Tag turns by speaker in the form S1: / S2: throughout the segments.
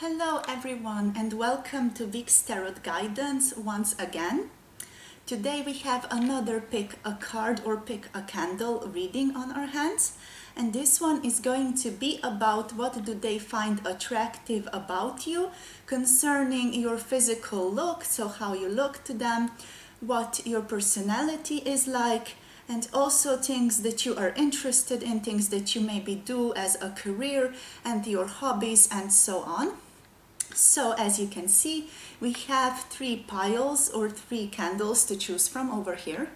S1: Hello everyone and welcome to Vic's Tarot Guidance once again. Today we have another pick a card or pick a candle reading on our hands, and this one is going to be about what do they find attractive about you concerning your physical look, so how you look to them, what your personality is like, and also things that you are interested in, things that you maybe do as a career, and your hobbies and so on. So as you can see, we have three piles or three candles to choose from over here.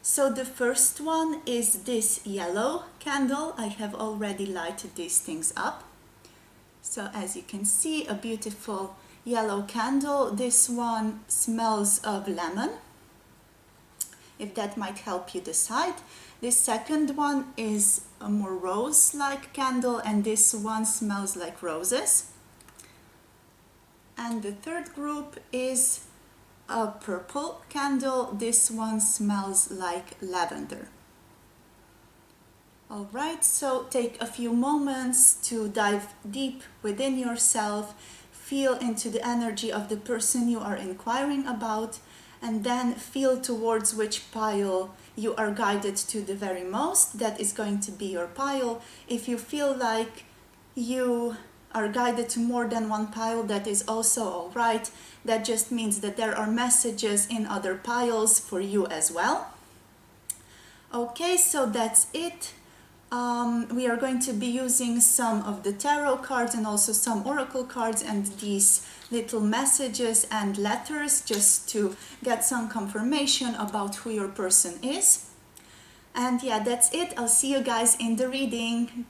S1: So the first one is this yellow candle. I have already lighted these things up. So as you can see, a beautiful yellow candle. This one smells of lemon, if that might help you decide. This second one is a more rose-like candle, and this one smells like roses. And the third group is a purple candle. This one smells like lavender. All right, so take a few moments to dive deep within yourself, feel into the energy of the person you are inquiring about, and then feel towards which pile you are guided to the very most. That is going to be your pile. If you feel like you are guided to more than one pile, that is also all right. That just means that there are messages in other piles for you as well. Okay, so that's it. We are going to be using some of the tarot cards and also some oracle cards and these little messages and letters just to get some confirmation about who your person is. And yeah, that's it. I'll see you guys in the reading.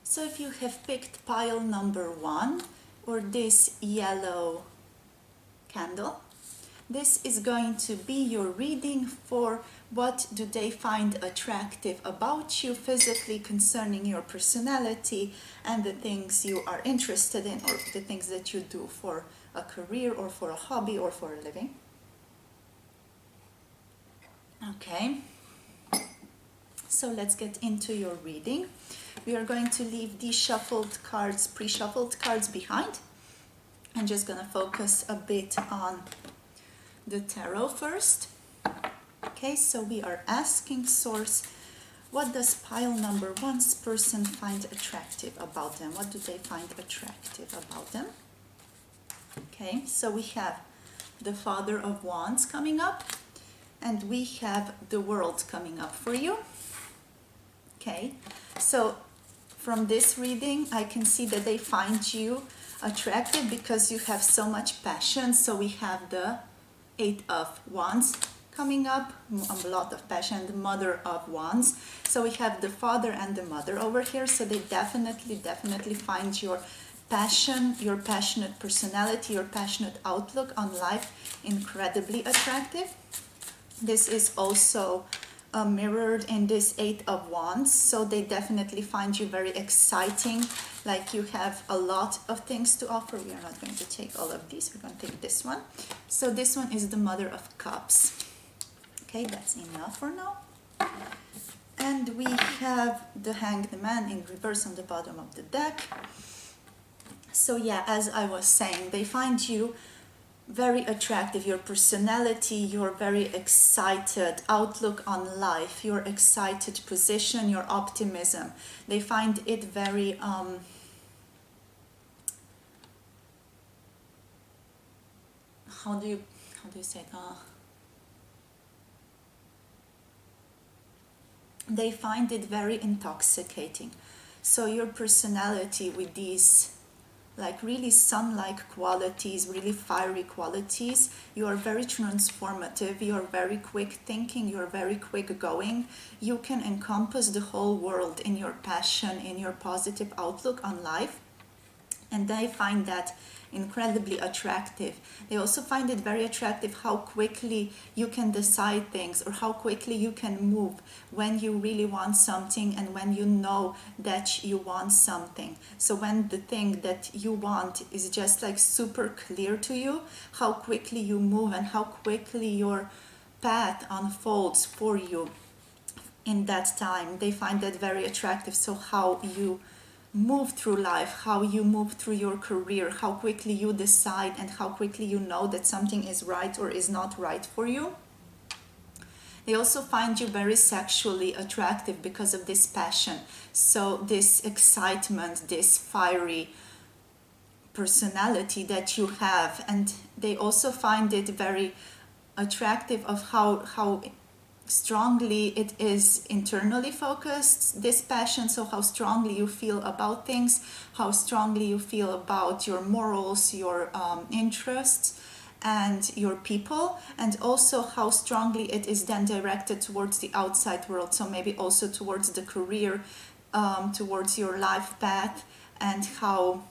S1: So if you have picked pile number 1 or this yellow candle, this is going to be your reading for what do they find attractive about you physically concerning your personality and the things you are interested in, or the things that you do for a career or for a hobby or for a living. Okay, so let's get into your reading. We are going to leave these shuffled cards, pre-shuffled cards behind. I'm just going to focus a bit on the tarot first. Okay, so we are asking Source, what does pile number 1's person find attractive about them? What do they find attractive about them? Okay, so we have the Father of Wands coming up, and we have the World coming up for you. Okay, so from this reading, I can see that they find you attractive because you have so much passion. So we have the 8 of Wands coming up, a lot of passion, the Mother of Wands. So we have the Father and the Mother over here. So they definitely find your passion, your passionate personality, your passionate outlook on life incredibly attractive. This is also mirrored in this 8 of Wands, so they definitely find you very exciting, like you have a lot of things to offer. We are not going to take all of these, we're going to take this one. So this one is the Mother of Cups. Okay, that's enough for now. And we have the Hanged Man in reverse on the bottom of the deck. So yeah, as I was saying, they find you very attractive, your personality, your very excited outlook on life, your excited position, your optimism. They find it very how do you say it? They find it very intoxicating. So your personality with these like really sun-like qualities, really fiery qualities. You are very transformative, you are very quick thinking, you are very quick going. You can encompass the whole world in your passion, in your positive outlook on life. And they find that incredibly attractive. They also find it very attractive how quickly you can decide things, or how quickly you can move when you really want something and when you know that you want something. So when the thing that you want is just like super clear to you, how quickly you move and how quickly your path unfolds for you in that time. They find that very attractive. So how you move through life, how you move through your career, how quickly you decide and how quickly you know that something is right or is not right for you. They also find you very sexually attractive because of this passion. So this excitement, this fiery personality that you have, and they also find it very attractive of how strongly it is internally focused, this passion. So how strongly you feel about things, how strongly you feel about your morals, your interests and your people, and also how strongly it is then directed towards the outside world. So maybe also towards the career, towards your life path, and how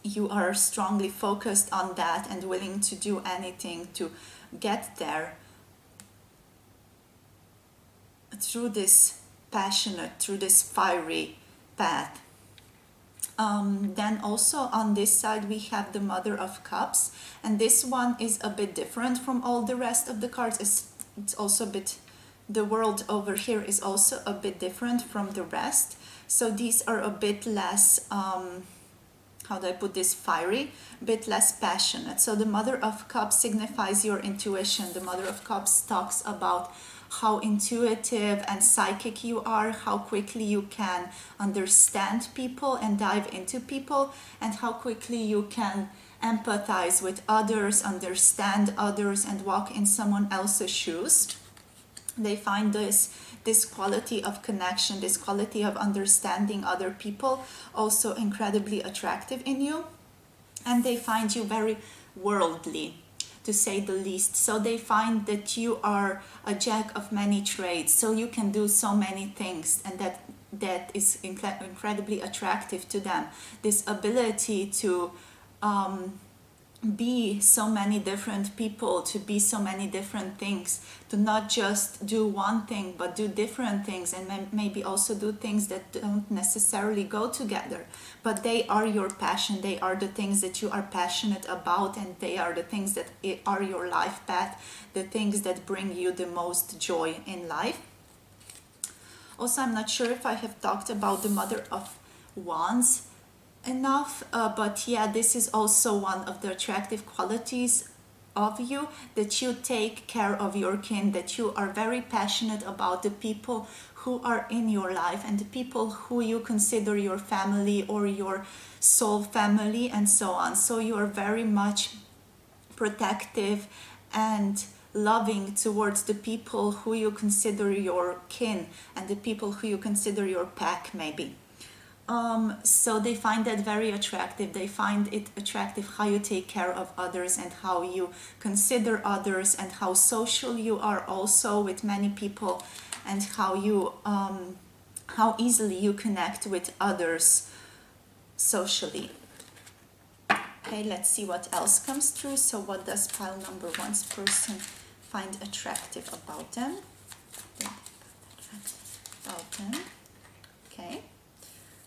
S1: you are strongly focused on that and willing to do anything to get there through this passionate, through this fiery path. Then also on this side we have the Mother of Cups, and this one is a bit different from all the rest of the cards. It's also a bit, the world over here is also a bit different from the rest. So these are a bit less, how do I put this, fiery, a bit less passionate. So the Mother of Cups signifies your intuition. The Mother of Cups talks about how intuitive and psychic you are, how quickly you can understand people and dive into people, and how quickly you can empathize with others, understand others, and walk in someone else's shoes. They find this quality of connection, this quality of understanding other people also incredibly attractive in you. And they find you very worldly, to say the least. So they find that you are a jack of many trades, so you can do so many things, and that is incredibly attractive to them. This ability to be so many different people, to be so many different things, to not just do one thing but do different things, and maybe also do things that don't necessarily go together, but they are your passion, they are the things that you are passionate about, and they are the things that are your life path, the things that bring you the most joy in life. Also, I'm not sure if I have talked about the Mother of Wands enough, but yeah, this is also one of the attractive qualities of you, that you take care of your kin, that you are very passionate about the people who are in your life and the people who you consider your family or your soul family and so on. So you are very much protective and loving towards the people who you consider your kin and the people who you consider your pack maybe. So they find that very attractive. They find it attractive how you take care of others and how you consider others and how social you are also with many people, and how easily you connect with others socially. Okay, let's see what else comes through. So what does pile number one's person find attractive about them? Okay.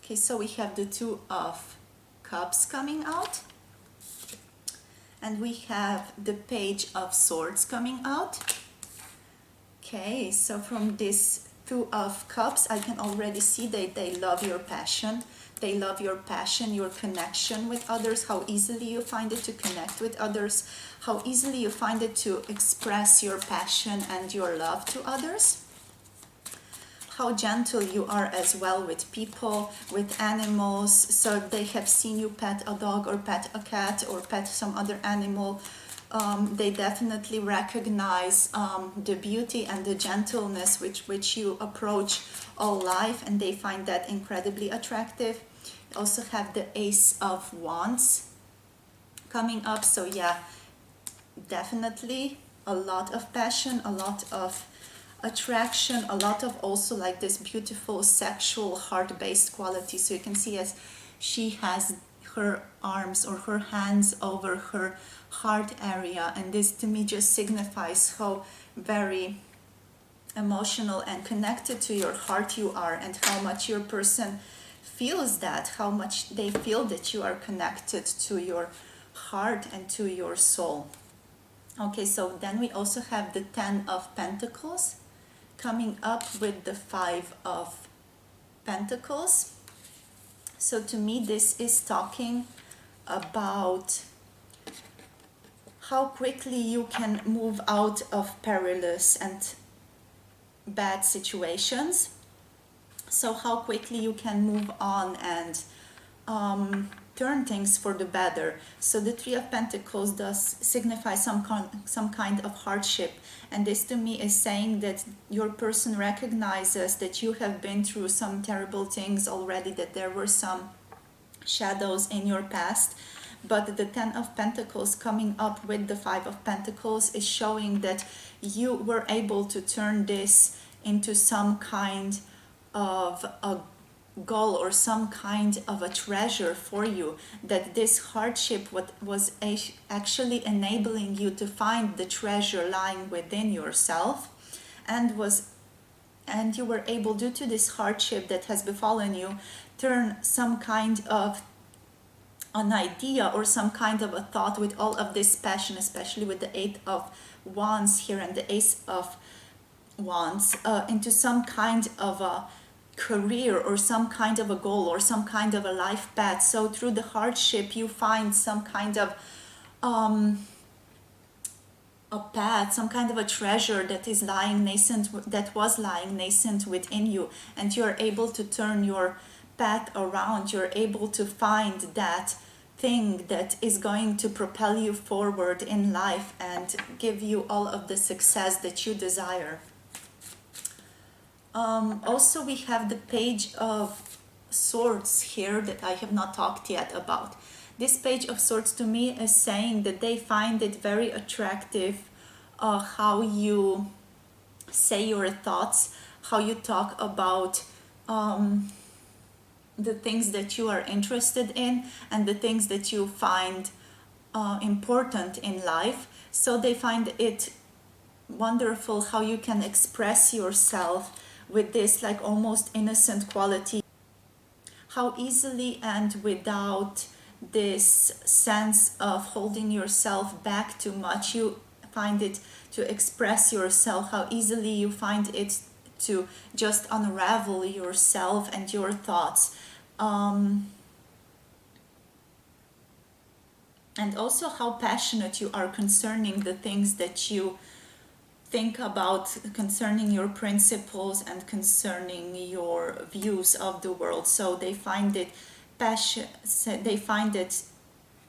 S1: Okay, so we have the Two of Cups coming out, and we have the Page of Swords coming out. Okay, so from this Two of Cups, I can already see that they love your passion. They love your passion, your connection with others, how easily you find it to connect with others, how easily you find it to express your passion and your love to others. How gentle you are as well with people, with animals. So if they have seen you pet a dog or pet a cat or pet some other animal, they definitely recognize the beauty and the gentleness with which you approach all life, and they find that incredibly attractive. You also have the Ace of Wands coming up. So yeah, definitely a lot of passion, a lot of attraction, a lot of also like this beautiful sexual heart-based quality. So you can see as she has her arms or her hands over her heart area, and this to me just signifies how very emotional and connected to your heart you are, and how much your person feels that, how much they feel that you are connected to your heart and to your soul. Okay, so then we also have the Ten of Pentacles coming up with the Five of Pentacles. So to me, this is talking about how quickly you can move out of perilous and bad situations. So how quickly you can move on and turn things for the better. So the Three of Pentacles does signify some kind of hardship, and this to me is saying that your person recognizes that you have been through some terrible things already, that there were some shadows in your past. But the Ten of Pentacles coming up with the Five of Pentacles is showing that you were able to turn this into some kind of a goal or some kind of a treasure for you, that this hardship was actually enabling you to find the treasure lying within yourself, and you were able, due to this hardship that has befallen you, turn some kind of an idea or some kind of a thought with all of this passion, especially with the Eight of Wands here and the Ace of Wands, into some kind of a career or some kind of a goal or some kind of a life path. So through the hardship you find some kind of a path, some kind of a treasure that is lying nascent, that was lying nascent within you, and you're able to turn your path around. You're able to find that thing that is going to propel you forward in life and give you all of the success that you desire. Also, we have the Page of Swords here that I have not talked yet about. This Page of Swords to me is saying that they find it very attractive how you say your thoughts, how you talk about the things that you are interested in and the things that you find important in life. So they find it wonderful how you can express yourself with this like almost innocent quality, how easily and without this sense of holding yourself back too much you find it to express yourself, how easily you find it to just unravel yourself and your thoughts. And also how passionate you are concerning the things that you think about, concerning your principles and concerning your views of the world. So they find it they find that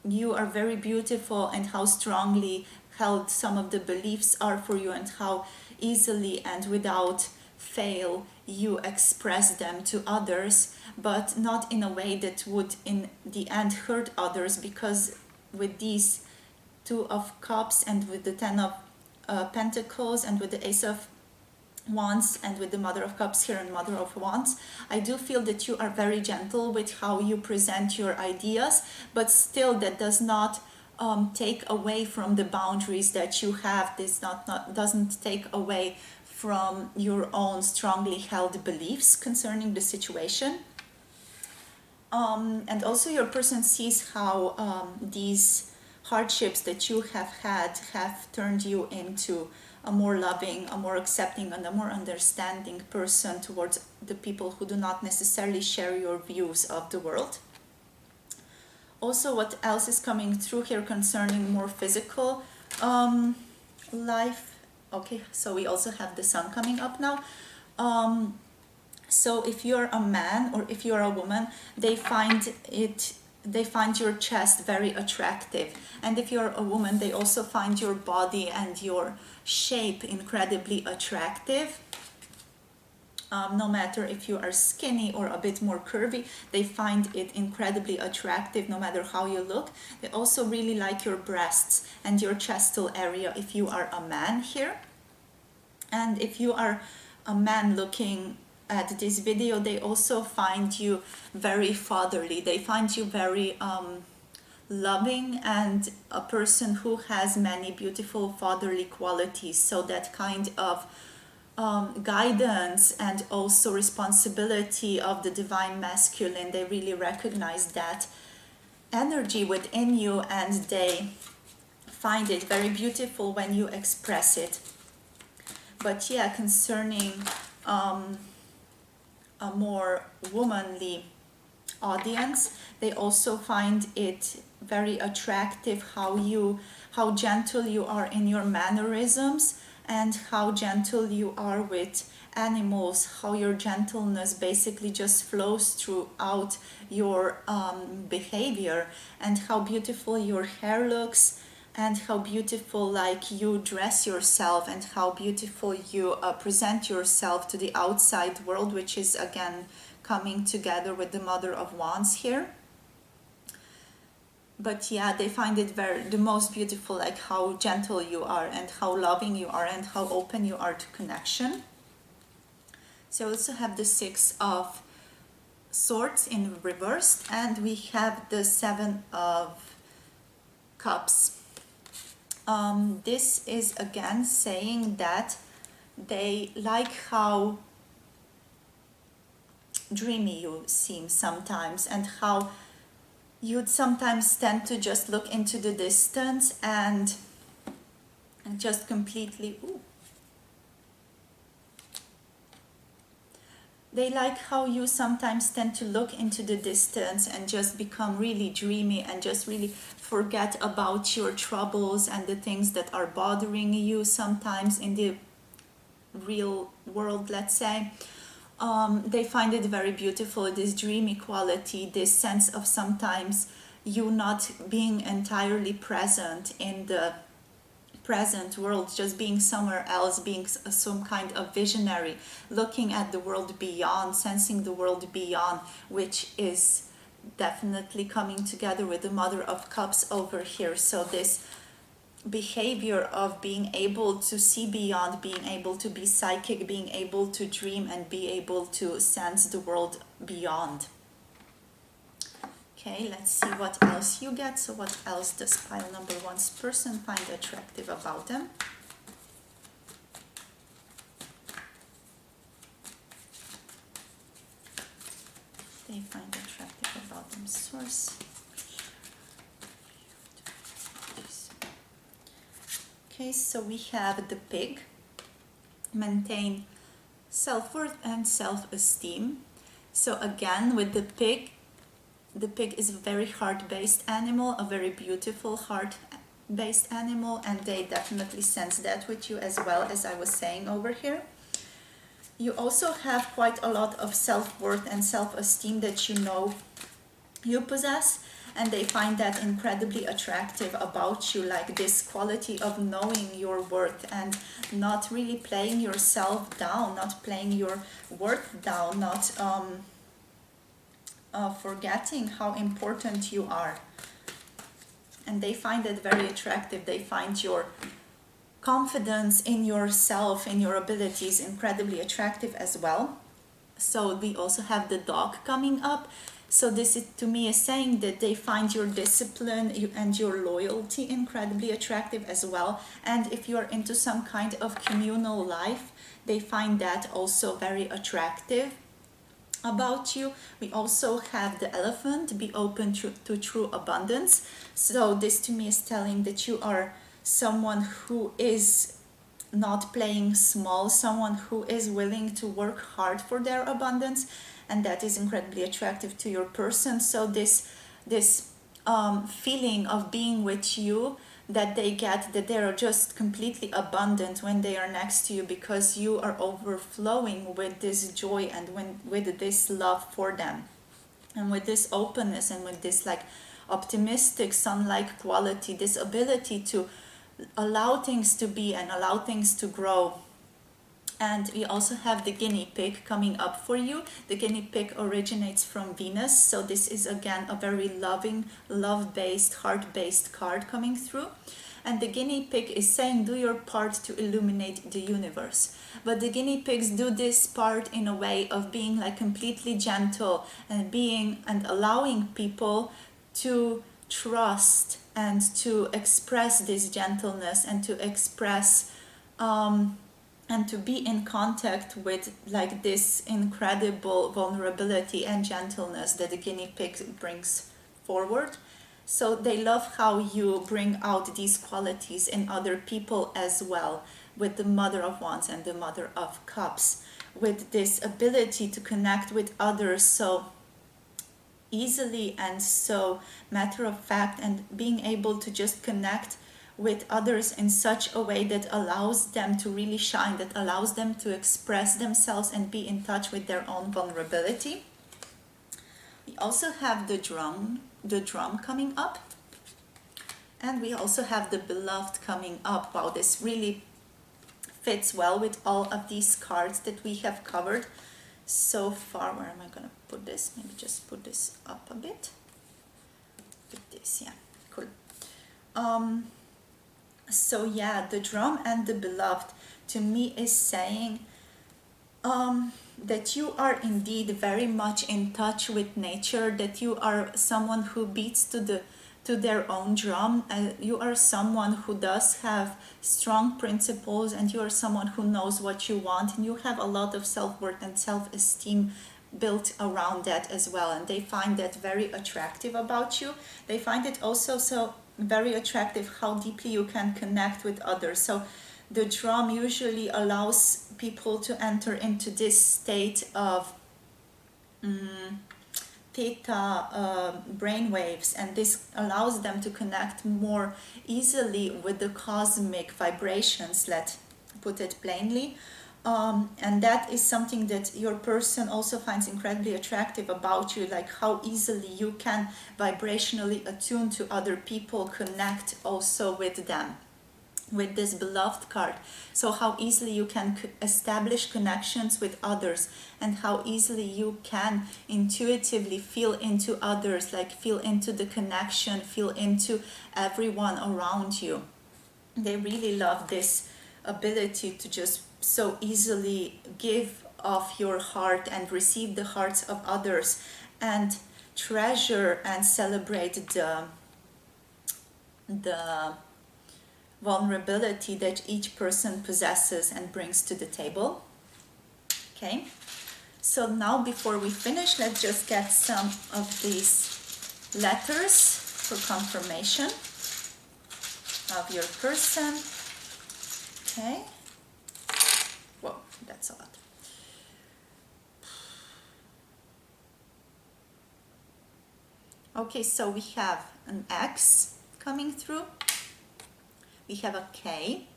S1: you are very beautiful and how strongly held some of the beliefs are for you, and how easily and without fail you express them to others, but not in a way that would in the end hurt others, because with these Two of Cups and with the Ten of Pentacles and with the Ace of Wands and with the Mother of Cups here and Mother of Wands, I do feel that you are very gentle with how you present your ideas, but still that does not take away from the boundaries that you have. This doesn't take away from your own strongly held beliefs concerning the situation. And also your person sees how these hardships that you have had have turned you into a more loving, a more accepting, and a more understanding person towards the people who do not necessarily share your views of the world. Also, what else is coming through here concerning more physical life? Okay, so we also have the Sun coming up now. So if you're a man or if you're a woman, they find your chest very attractive, and if you're a woman, they also find your body and your shape incredibly attractive. No matter if you are skinny or a bit more curvy, they find it incredibly attractive no matter how you look. They also really like your breasts and your chestal area if you are a man here. And if you are a man looking at this video, they also find you very fatherly. They find you very loving and a person who has many beautiful fatherly qualities. So that kind of guidance and also responsibility of the divine masculine, they really recognize that energy within you, and they find it very beautiful when you express it. But yeah, concerning a more womanly audience. They also find it very attractive how gentle you are in your mannerisms, and how gentle you are with animals, how your gentleness basically just flows throughout your behavior, and how beautiful your hair looks, and how beautiful like you dress yourself, and how beautiful you present yourself to the outside world, which is again coming together with the Mother of Wands here. But yeah, they find it the most beautiful, like how gentle you are, and how loving you are, and how open you are to connection. So we also have the Six of Swords in reversed, and we have the Seven of Cups. This is again saying that they like how dreamy you seem sometimes, and how you'd sometimes tend to just look into the distance and just completely they like how you sometimes tend to look into the distance and just become really dreamy, and just really forget about your troubles and the things that are bothering you sometimes in the real world, let's say. They find it very beautiful, this dreamy quality, this sense of sometimes you not being entirely present in the present world, just being somewhere else, being some kind of visionary, looking at the world beyond, sensing the world beyond, which is definitely coming together with the Mother of Cups over here. So this behavior of being able to see beyond, being able to be psychic, being able to dream, and be able to sense the world beyond. Okay, let's see what else you get. So what else does pile number one's person find attractive about them? They find attractive about them. Source. Okay, so we have the pig. Maintain self-worth and self-esteem. So again, with the pig is a very heart-based animal, a very beautiful heart-based animal, and they definitely sense that with you as well, as I was saying over here. You also have quite a lot of self-worth and self-esteem that you know you possess, and they find that incredibly attractive about you, like this quality of knowing your worth and not really playing yourself down, not playing your worth down, not forgetting how important you are. And they find it very attractive. They find your confidence in yourself, in your abilities, incredibly attractive as well. So we also have the dog coming up. So this is, to me, is saying that they find your discipline and your loyalty incredibly attractive as well. And if you're into some kind of communal life, they find that also very attractive about you. We also have the elephant, be open to true abundance. So this to me is telling that you are someone who is not playing small, someone who is willing to work hard for their abundance, and that is incredibly attractive to your person. So this feeling of being with you, that they get, that they are just completely abundant when they are next to you, because you are overflowing with this joy and with this love for them, and with this openness, and with this like optimistic sun-like quality, this ability to allow things to be and allow things to grow. And we also have the guinea pig coming up for you. The guinea pig originates from Venus, so this is again a very loving, love-based, heart-based card coming through. And the guinea pig is saying, do your part to illuminate the universe. But the guinea pigs do this part in a way of being like completely gentle, and being and allowing people to trust and to express this gentleness, and to express and to be in contact with like this incredible vulnerability and gentleness that the guinea pig brings forward. So they love how you bring out these qualities in other people as well, with the Mother of Wands and the Mother of Cups, with this ability to connect with others. So easily and so matter of fact, and being able to just connect with others in such a way that allows them to really shine, that allows them to express themselves and be in touch with their own vulnerability. We also have the drum coming up, and we also have the beloved coming up. Wow, this really fits well with all of these cards that we have covered so far. Where am I gonna put this? Maybe just put this up a bit. Put this, yeah, cool. So yeah, the drum and the beloved to me is saying that you are indeed very much in touch with nature, that you are someone who beats to their own drum. You are someone who does have strong principles, and you are someone who knows what you want, and you have a lot of self-worth and self-esteem built around that as well, and they find that very attractive about you. They find it also so very attractive how deeply you can connect with others. So the drum usually allows people to enter into this state of theta brain waves, and this allows them to connect more easily with the cosmic vibrations, let's put it plainly. And that is something that your person also finds incredibly attractive about you, like how easily you can vibrationally attune to other people, connect also with them with this beloved card. So how easily you can establish connections with others, and how easily you can intuitively feel into others, like feel into the connection, feel into everyone around you. They really love this ability to just so easily give of your heart and receive the hearts of others, and treasure and celebrate the vulnerability that each person possesses and brings to the table. Okay, so now before we finish, let's just get some of these letters for confirmation of your person. Okay, whoa, that's a lot. Okay, so we have an X coming through. We have a K,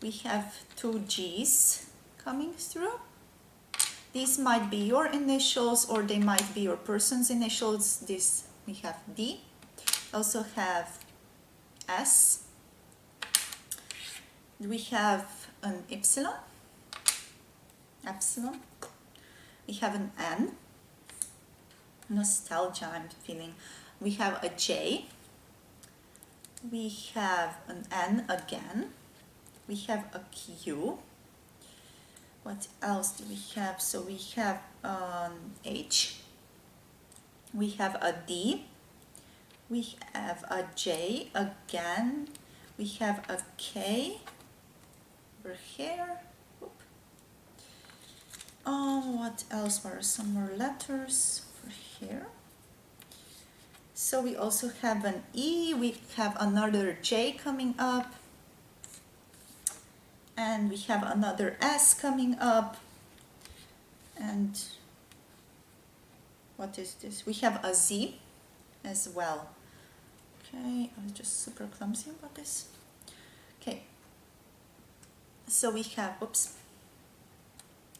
S1: we have two G's coming through. These might be your initials, or they might be your person's initials. This, we have D, also have S, we have an epsilon, we have an N, nostalgia I'm feeling, we have a J, we have an N again, we have a Q, what else do we have? So we have an H, we have a D, we have a J again, we have a K over here. Whoop. What else? Were some more letters over here? So we also have an E, we have another J coming up, and we have another S coming up, and what is this? We have a Z as well. Okay, I'm just super clumsy about this. Okay, so we have, oops,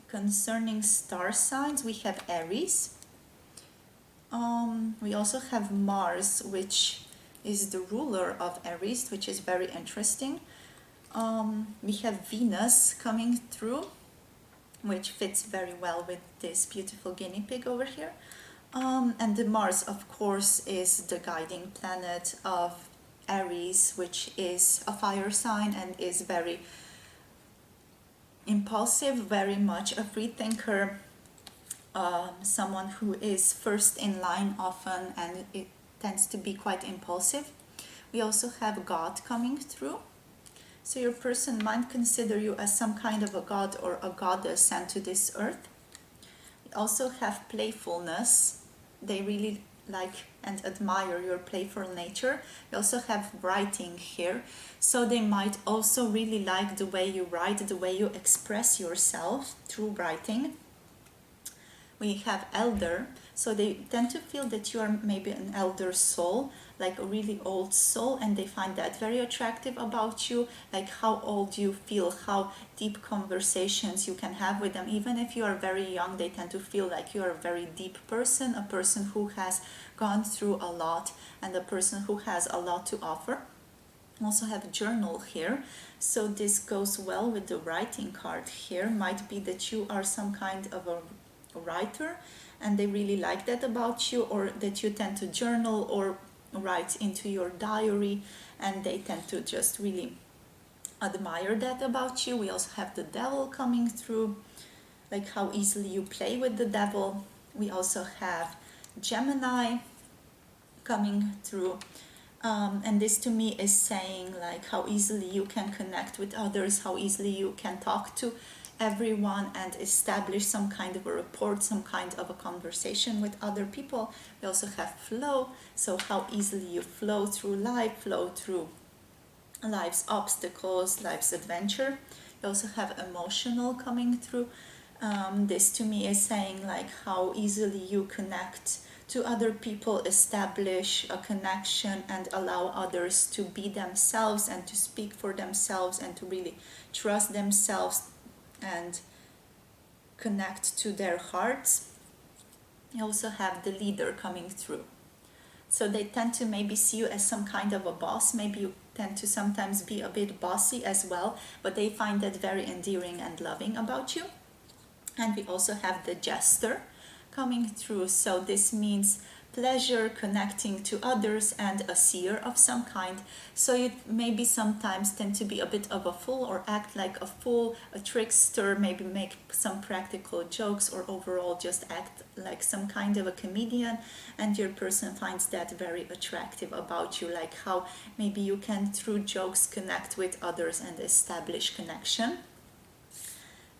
S1: concerning star signs, we have Aries. We also have Mars, which is the ruler of Aries, which is very interesting. We have Venus coming through, which fits very well with this beautiful guinea pig over here. And the Mars, of course, is the guiding planet of Aries, which is a fire sign and is very impulsive, very much a free thinker. Someone who is first in line often, and it tends to be quite impulsive. We also have God coming through. So your person might consider you as some kind of a god or a goddess sent to this earth. We also have playfulness. They really like and admire your playful nature. We also have writing here. So they might also really like the way you write, the way you express yourself through writing. We have elder, So they tend to feel that you are maybe an elder soul, like a really old soul, and they find that very attractive about you, like how old you feel, how deep conversations you can have with them. Even if you are very young, they tend to feel like you are a very deep person, a person who has gone through a lot, and a person who has a lot to offer. Also have journal here, so this goes well with the writing card here. Might be that you are some kind of a writer and they really like that about you, or that you tend to journal or write into your diary and they tend to just really admire that about you. We also have the devil coming through, like how easily you play with the devil. We also have Gemini coming through. And this to me is saying like how easily you can connect with others, how easily you can talk to everyone and establish some kind of a rapport, some kind of a conversation with other people. We also have flow, so how easily you flow through life, flow through life's obstacles, life's adventure. We also have emotional coming through. This to me is saying like how easily you connect to other people, establish a connection and allow others to be themselves and to speak for themselves and to really trust themselves and connect to their hearts. You also have the leader coming through. So they tend to maybe see you as some kind of a boss. Maybe you tend to sometimes be a bit bossy as well, but they find that very endearing and loving about you. And we also have the jester coming through. So this means pleasure, connecting to others, and a seer of some kind. So you maybe sometimes tend to be a bit of a fool or act like a fool, a trickster, maybe make some practical jokes, or overall just act like some kind of a comedian, and your person finds that very attractive about you, like how maybe you can through jokes connect with others and establish connection.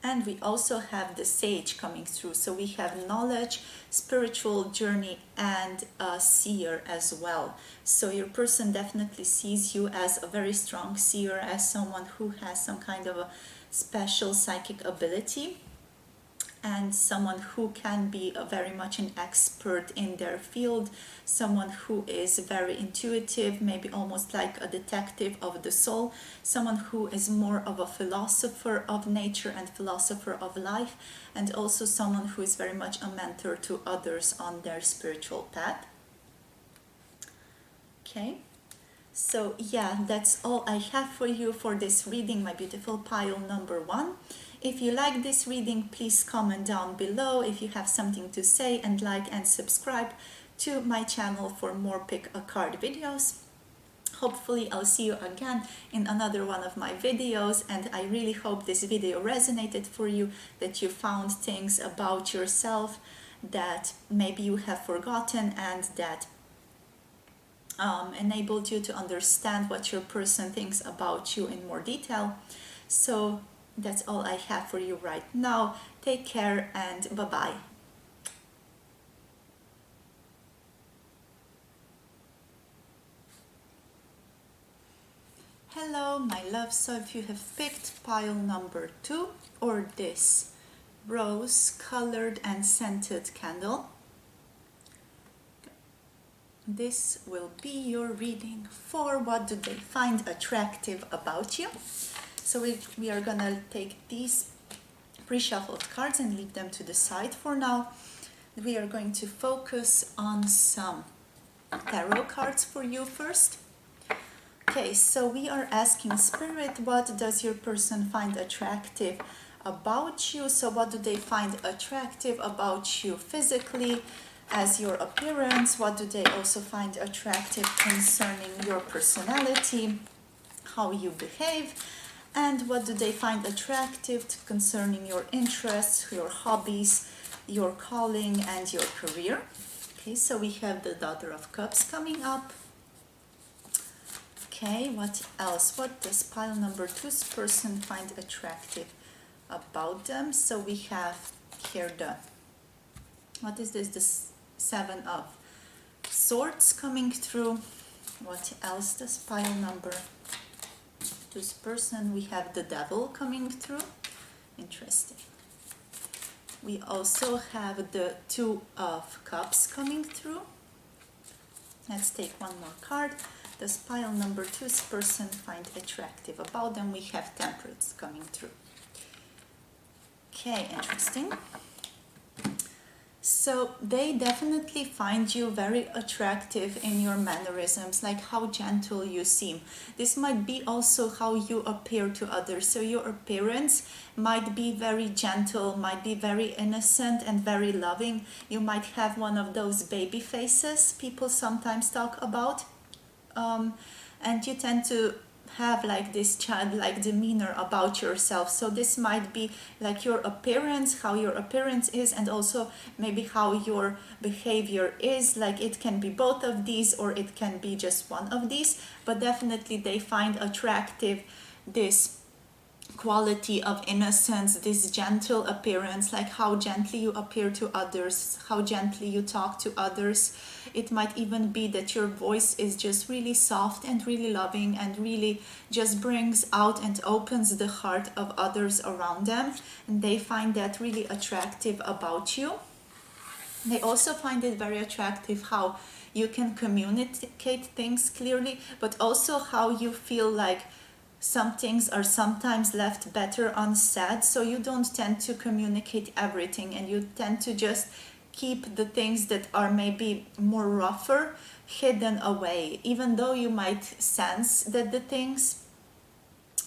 S1: And we also have the sage coming through. So we have knowledge, spiritual journey, and a seer as well. So your person definitely sees you as a very strong seer, as someone who has some kind of a special psychic ability, and someone who can be very much an expert in their field, someone who is very intuitive, maybe almost like a detective of the soul, someone who is more of a philosopher of nature and philosopher of life, and also someone who is very much a mentor to others on their spiritual path. Okay. So yeah, that's all I have for you for this reading, my beautiful pile number 1. If you like this reading, please comment down below if you have something to say, and like and subscribe to my channel for more pick a card videos. Hopefully I'll see you again in another one of my videos, and I really hope this video resonated for you, that you found things about yourself that maybe you have forgotten, and that enabled you to understand what your person thinks about you in more detail. So that's all I have for you right now. Take care and bye-bye. Hello, my love. So if you have picked pile number 2, or this rose colored and scented candle, this will be your reading for what do they find attractive about you. So we are gonna take these pre-shuffled cards and leave them to the side for now. We are going to focus on some tarot cards for you first. Okay, so we are asking Spirit, what does your person find attractive about you? So what do they find attractive about you physically, as your appearance? What do they also find attractive concerning your personality, how you behave? And what do they find attractive concerning your interests, your hobbies, your calling, and your career? Okay, so we have the Daughter of Cups coming up. Okay, what else? What does pile number 2's person find attractive about them? So we have here the, what is this? The 7 of Swords coming through. What else does pile number 2's person? We have the Devil coming through. Interesting. We also have the Two of Cups coming through. Let's take one more card. Does pile number 2's person find attractive about them? We have Temperance coming through. Okay, interesting. So they definitely find you very attractive in your mannerisms, like how gentle you seem. This might be also how you appear to others. So your appearance might be very gentle, might be very innocent and very loving. You might have one of those baby faces people sometimes talk about. And you tend to have like this childlike demeanor about yourself. So this might be like your appearance, how your appearance is, and also maybe how your behavior is. Like it can be both of these or it can be just one of these, but definitely they find attractive this quality of innocence, this gentle appearance, like how gently you appear to others, how gently you talk to others. It might even be that your voice is just really soft and really loving and really just brings out and opens the heart of others around them, and they find that really attractive about you. They also find it very attractive how you can communicate things clearly, but also how you feel like some things are sometimes left better unsaid, so you don't tend to communicate everything and you tend to just keep the things that are maybe more rougher hidden away, even though you might sense that the things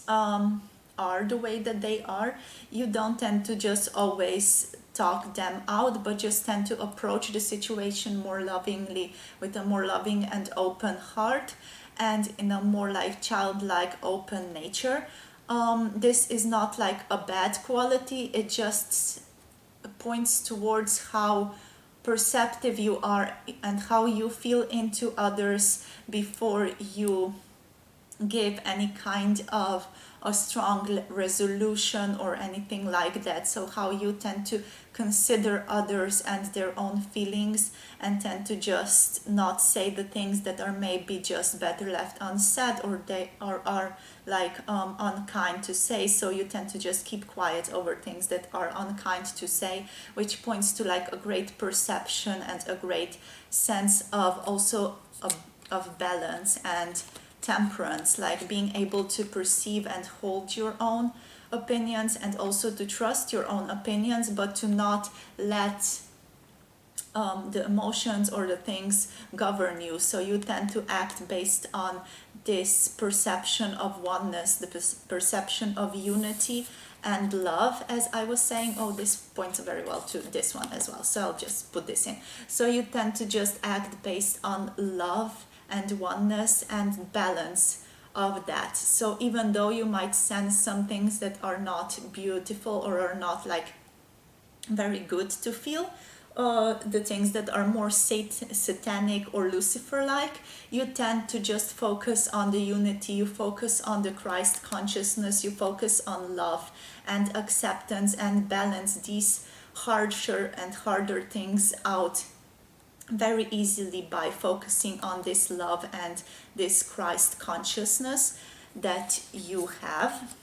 S1: are the way that they are. You don't tend to just always talk them out, but just tend to approach the situation more lovingly, with a more loving and open heart, and in a more like childlike open nature. This is not like a bad quality, it just points towards how perceptive you are and how you feel into others before you give any kind of a strong resolution or anything like that. So how you tend to consider others and their own feelings, and tend to just not say the things that are maybe just better left unsaid, or they are like unkind to say. So you tend to just keep quiet over things that are unkind to say, which points to like a great perception and a great sense of also of balance and temperance, like being able to perceive and hold your own opinions, and also to trust your own opinions, but to not let the emotions or the things govern you. So you tend to act based on this perception of oneness, the perception of unity and love, as I was saying. Oh, this points very well to this one as well, so I'll just put this in. So you tend to just act based on love and oneness and balance of that. So even though you might sense some things that are not beautiful or are not like very good to feel, the things that are more satanic or Lucifer-like, you tend to just focus on the unity, you focus on the Christ consciousness, you focus on love and acceptance, and balance these harsher and harder things out very easily by focusing on this love and this Christ consciousness that you have.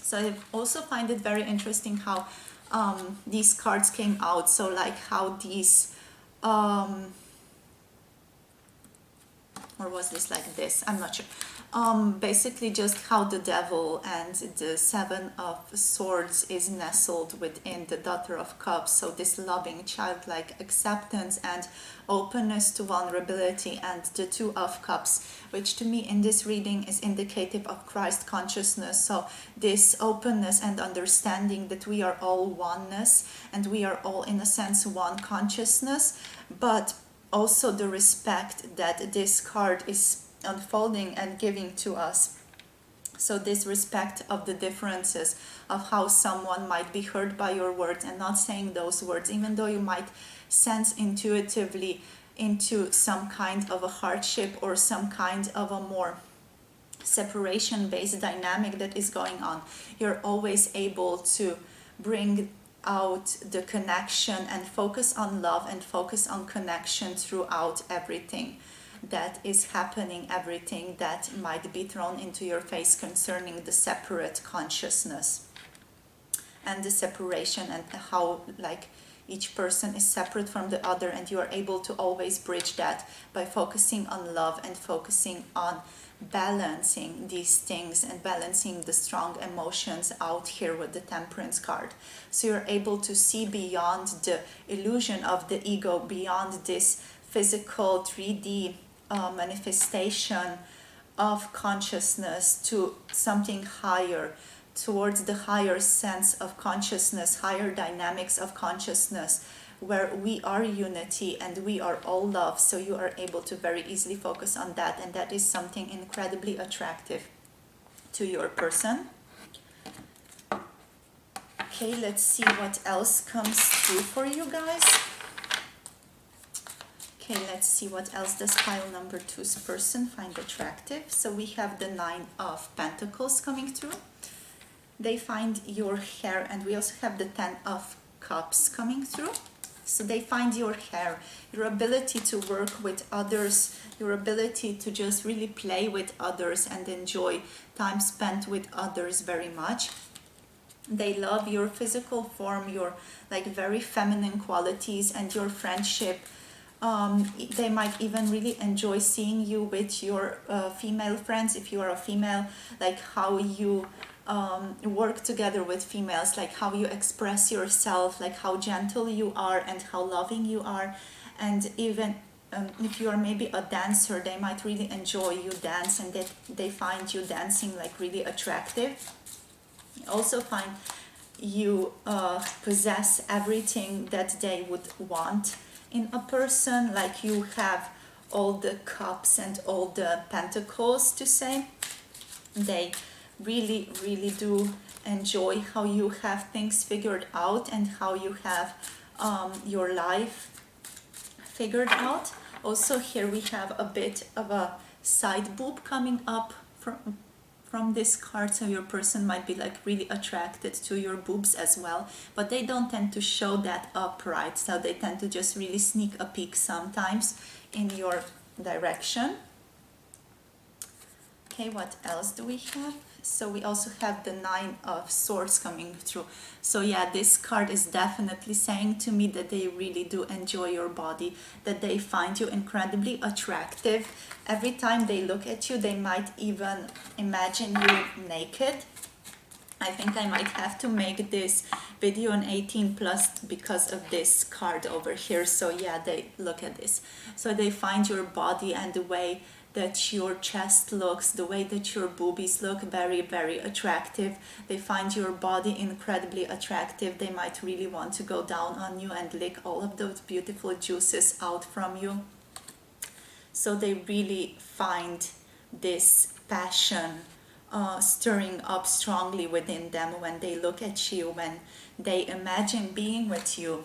S1: So I also find it very interesting how these cards came out. So like how these or was this like this? I'm not sure. Basically just how the devil and the Seven of Swords is nestled within the Daughter of Cups. So this loving childlike acceptance and openness to vulnerability, and the Two of Cups, which to me in this reading is indicative of Christ consciousness. So this openness and understanding that we are all oneness and we are all in a sense one consciousness, but also the respect that this card is unfolding and giving to us. So this respect of the differences, of how someone might be hurt by your words and not saying those words, even though you might sense intuitively into some kind of a hardship or some kind of a more separation-based dynamic that is going on. You're always able to bring out the connection and focus on love and focus on connection throughout everything that is happening, everything that might be thrown into your face concerning the separate consciousness. and the separation, and how like each person is separate from the other, and you are able to always bridge that by focusing on love and focusing on balancing these things and balancing the strong emotions out here with the Temperance card. So you're able to see beyond the illusion of the ego, beyond this physical 3D manifestation of consciousness, to something higher, towards the higher sense of consciousness, higher dynamics of consciousness, where we are unity and we are all love. So you are able to very easily focus on that, and that is something incredibly attractive to your person. Okay, let's see what else comes through for you guys. Okay, let's see what else does pile number 2's person find attractive. So we have the 9 of Pentacles coming through. They find your hair, and we also have the 10 of Cups coming through. So they find your hair, your ability to work with others, your ability to just really play with others and enjoy time spent with others very much. They love your physical form, your like very feminine qualities, and your friendship. They might even really enjoy seeing you with your female friends, if you are a female, like how you work together with females, like how you express yourself, like how gentle you are and how loving you are. And even if you are maybe a dancer, they might really enjoy you dance, and they find you dancing like really attractive. Also find you possess everything that they would want in a person, like you have all the cups and all the pentacles to say. They really, really do enjoy how you have things figured out and how you have your life figured out. Also here we have a bit of a side boob coming up from this card, so your person might be like really attracted to your boobs as well, but they don't tend to show that upright, so they tend to just really sneak a peek sometimes in your direction. Okay, what else do we have? So we also have the 9 of Swords coming through. So yeah, this card is definitely saying to me that they really do enjoy your body, that they find you incredibly attractive. Every time they look at you, they might even imagine you naked. I think I might have to make this video an 18 plus because of this card over here. So yeah, they look at this. So they find your body and the way that your chest looks, the way that your boobies look, very, very attractive. They find your body incredibly attractive. They might really want to go down on you and lick all of those beautiful juices out from you. So they really find this passion stirring up strongly within them when they look at you, when they imagine being with you.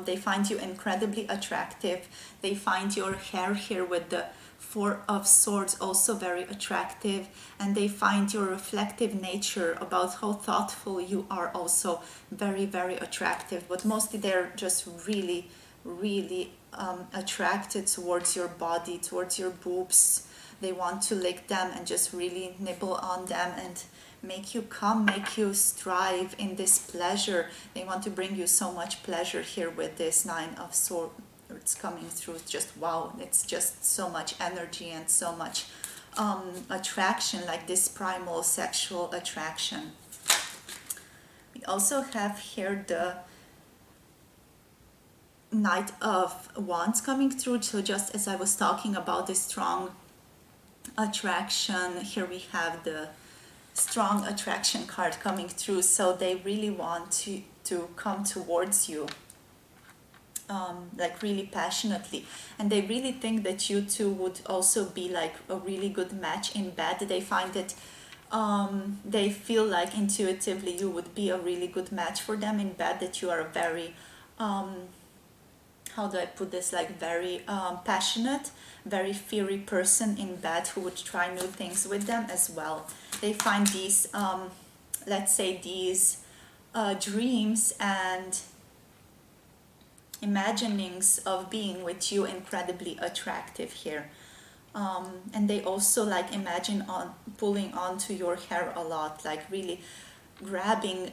S1: They find you incredibly attractive. They find your hair here with the 4 of Swords also very attractive, and they find your reflective nature, about how thoughtful you are, also very, very attractive. But mostly they're just really, really attracted towards your body, towards your boobs. They want to lick them and just really nibble on them and make you come, make you strive in this pleasure. They want to bring you so much pleasure here with this 9 of Swords coming through. It's just wow, it's just so much energy and so much attraction, like this primal sexual attraction. We also have here the Knight of Wands coming through. So just as I was talking about this strong attraction, here we have the strong attraction card coming through. So they really want to come towards you, like really passionately, and they really think that you two would also be like a really good match in bed. They find that they feel like intuitively you would be a really good match for them in bed, that you are a very how do I put this, like very passionate, very fiery person in bed who would try new things with them as well. They find these let's say these dreams and imaginings of being with you incredibly attractive here. And they also like imagine on pulling onto your hair a lot, like really grabbing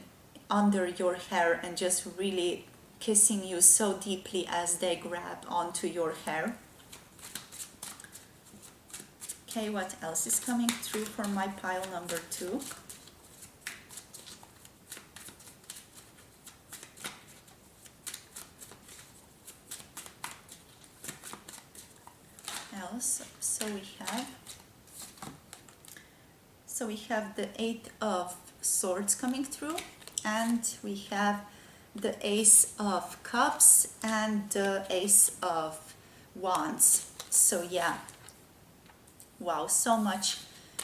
S1: under your hair and just really kissing you so deeply as they grab onto your hair. Okay, what else is coming through for my pile number 2? Else, so we have the 8 of Swords coming through, and we have the Ace of Cups and the Ace of Wands. So yeah, wow, so much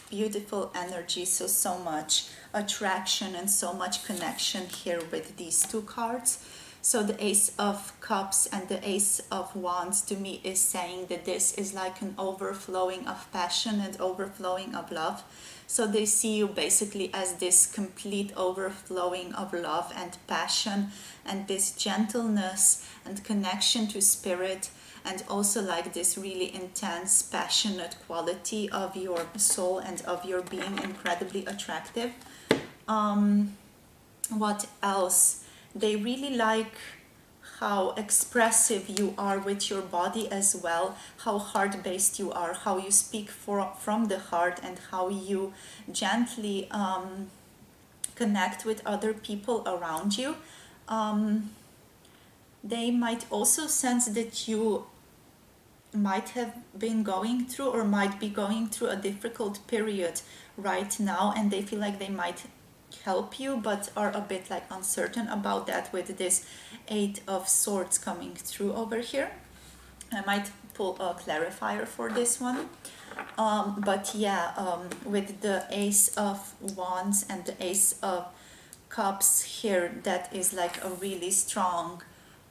S1: beautiful energy, so much attraction and so much connection here with these 2 cards. So the Ace of Cups and the Ace of Wands to me is saying that this is like an overflowing of passion and overflowing of love. So they see you basically as this complete overflowing of love and passion and this gentleness and connection to spirit, and also like this really intense, passionate quality of your soul and of your being, incredibly attractive. What else? They really like how expressive you are with your body as well, how heart-based you are, how you speak from the heart, and how you gently connect with other people around you. They might also sense that you might have been going through or might be going through a difficult period right now, and they feel like they might help you but are a bit like uncertain about that with this 8 of Swords coming through over here. I might pull a clarifier for this one. But yeah, with the Ace of Wands and the Ace of Cups here, that is like a really strong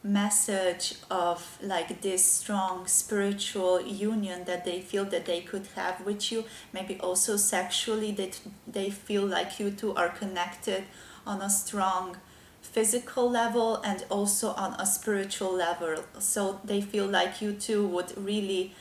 S1: message of like this strong spiritual union that they feel that they could have with you, maybe also sexually, that they feel like you two are connected on a strong physical level and also on a spiritual level. So they feel like you two would really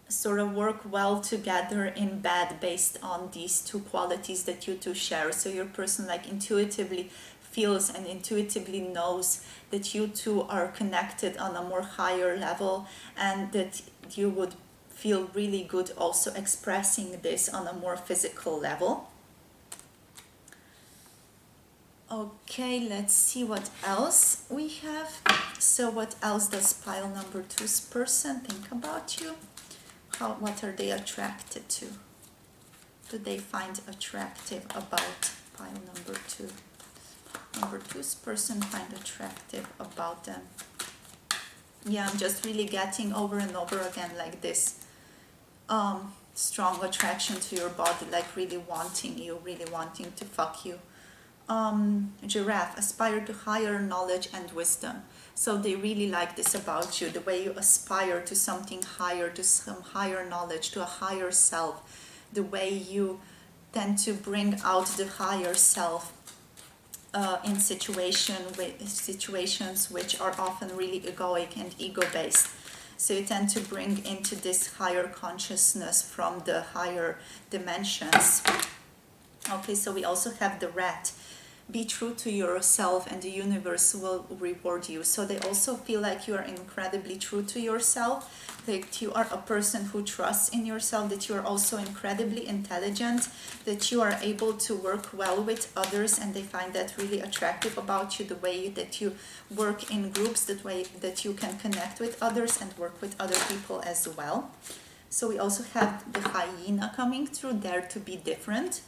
S1: sort of work well together in bed based on these 2 qualities that you two share. So your person like intuitively feels and intuitively knows that you two are connected on a more higher level, and that you would feel really good also expressing this on a more physical level. Okay, let's see what else we have. So what else does pile number 2's person think about you? What are they attracted to? Do they find attractive about pile number 2? Number 2's person find attractive about them. Yeah, I'm just really getting over and over again like this strong attraction to your body, like really wanting you, really wanting to fuck you. Giraffe, aspire to higher knowledge and wisdom. So they really like this about you, the way you aspire to something higher, to some higher knowledge, to a higher self, the way you tend to bring out the higher self in situations which are often really egoic and ego-based. So you tend to bring into this higher consciousness from the higher dimensions. Okay, so we also have the rat. Be true to yourself and the universe will reward you. So they also feel like you are incredibly true to yourself, that you are a person who trusts in yourself, that you are also incredibly intelligent, that you are able to work well with others, and they find that really attractive about you, the way that you work in groups, the way that you can connect with others and work with other people as well. So we also have the hyena coming through, dare to be different.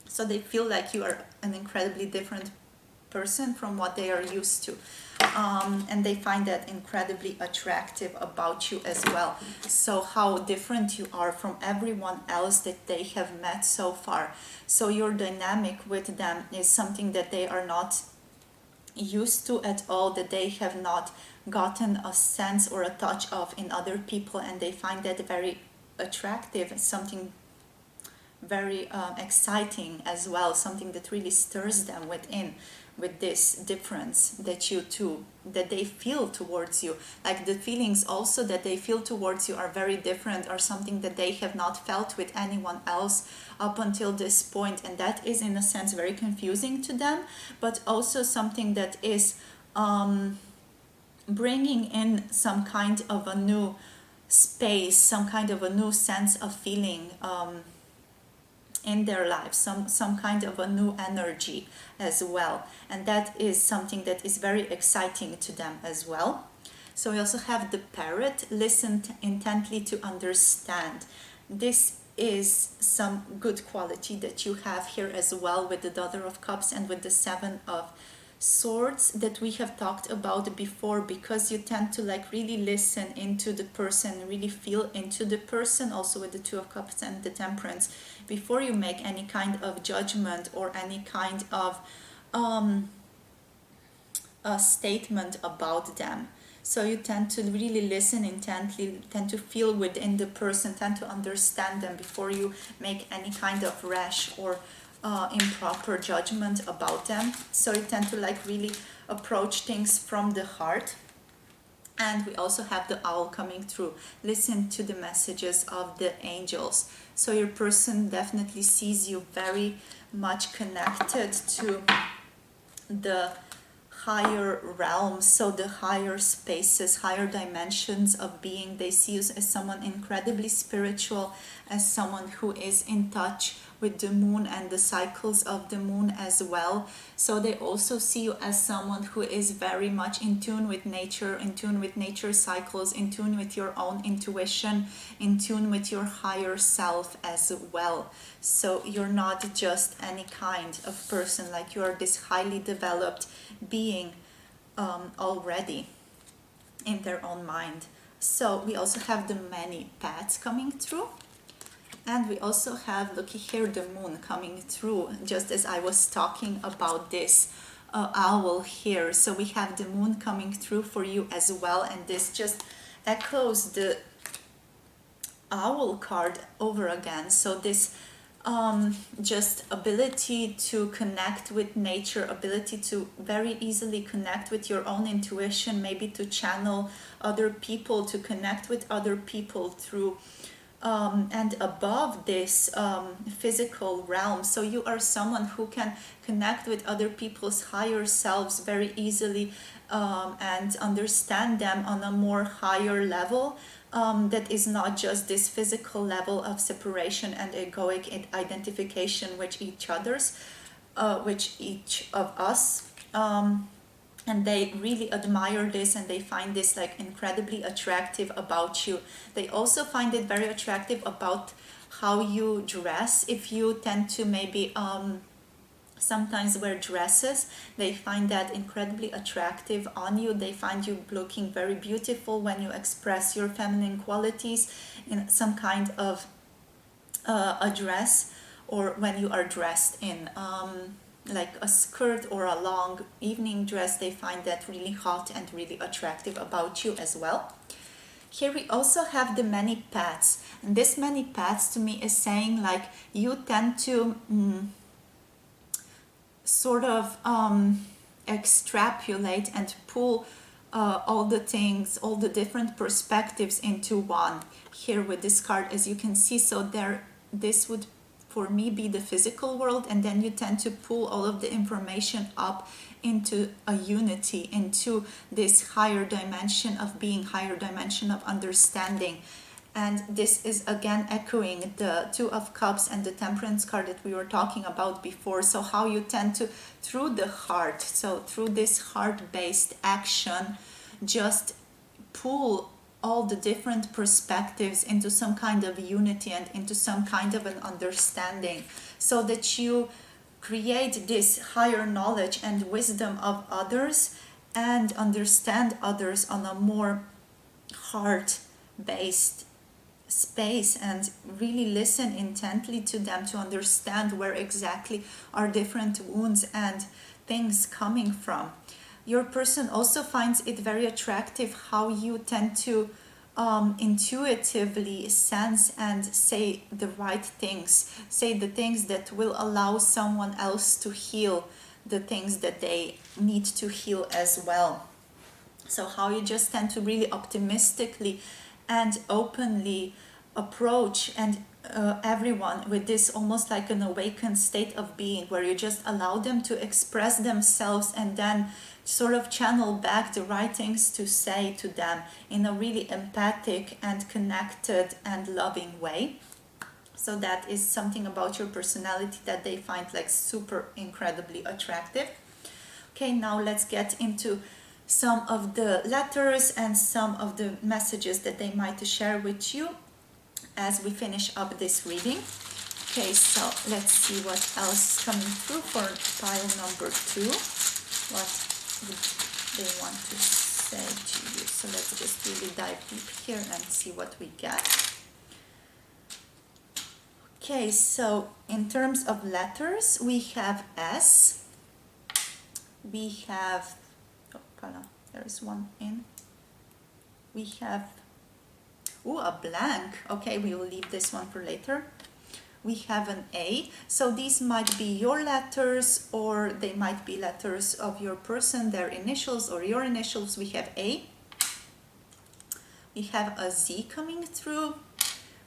S1: So they feel like you are an incredibly different person from what they are used to. And they find that incredibly attractive about you as well. So how different you are from everyone else that they have met so far. So your dynamic with them is something that they are not used to at all, that they have not gotten a sense or a touch of in other people, and they find that very attractive, something very exciting as well, something that really stirs them within. with this difference that they feel towards you. Like the feelings also that they feel towards you are very different, or something that they have not felt with anyone else up until this point, and that is in a sense very confusing to them, but also something that is bringing in some kind of a new space, some kind of a new sense of feeling in their lives, some kind of a new energy as well, and that is something that is very exciting to them as well. So we also have the parrot, listen intently to understand. This is some good quality that you have here as well with the Daughter of Cups and with the Seven of Swords that we have talked about before, because you tend to like really listen into the person, really feel into the person, also with the Two of Cups and the Temperance, before you make any kind of judgment or any kind of a statement about them. So you tend to really listen intently, tend to feel within the person, tend to understand them before you make any kind of rash or improper judgment about them. So you tend to like really approach things from the heart. And we also have the owl coming through. Listen to the messages of the angels. So your person definitely sees you very much connected to the higher realms, so the higher spaces, higher dimensions of being. They see you as someone incredibly spiritual, as someone who is in touch with the moon and the cycles of the moon as well. So they also see you as someone who is very much in tune with nature, in tune with nature's cycles, in tune with your own intuition, in tune with your higher self as well. So you're not just any kind of person, like you are this highly developed being already in their own mind. So we also have the many paths coming through. And we also have, looky here, the moon coming through, just as I was talking about this owl here. So we have the moon coming through for you as well, and this just echoes the owl card over again. So this just ability to connect with nature, ability to very easily connect with your own intuition, maybe to channel other people, to connect with other people through and above this physical realm. So you are someone who can connect with other people's higher selves very easily and understand them on a more higher level that is not just this physical level of separation and egoic identification with each other's, with each of us. And they really admire this, and they find this like incredibly attractive about you. They also find it very attractive about how you dress. If you tend to maybe sometimes wear dresses, they find that incredibly attractive on you. They find you looking very beautiful when you express your feminine qualities in some kind of a dress, or when you are dressed in like a skirt or a long evening dress. They find that really hot and really attractive about you as well. Here we also have the many paths, and this many paths to me is saying like you tend to sort of extrapolate and pull all the things, all the different perspectives into one here with this card, as you can see. So there, this would for me be the physical world, and then you tend to pull all of the information up into a unity, into this higher dimension of being, higher dimension of understanding. And this is again echoing the Two of Cups and the Temperance card that we were talking about before. So how you tend to, through the heart, so through this heart-based action, just pull all the different perspectives into some kind of unity and into some kind of an understanding, so that you create this higher knowledge and wisdom of others and understand others on a more heart-based space, and really listen intently to them to understand where exactly are different wounds and things coming from. Your person also finds it very attractive how you tend to intuitively sense and say the right things, say the things that will allow someone else to heal the things that they need to heal as well. So how you just tend to really optimistically and openly approach and everyone with this almost like an awakened state of being, where you just allow them to express themselves and then sort of channel back the right things to say to them in a really empathic and connected and loving way. So that is something about your personality that they find like super incredibly attractive. Okay, now let's get into some of the letters and some of the messages that they might share with you as we finish up this reading. Okay, so let's see what else is coming through for pile number 2. What would they want to say to you? So let's just really dive deep here and see what we get. Okay, so in terms of letters, we have S. We have, there is one in. We have, a blank. Okay, we will leave this one for later. We have an A. So these might be your letters, or they might be letters of your person, their initials or your initials. We have A. We have a Z coming through.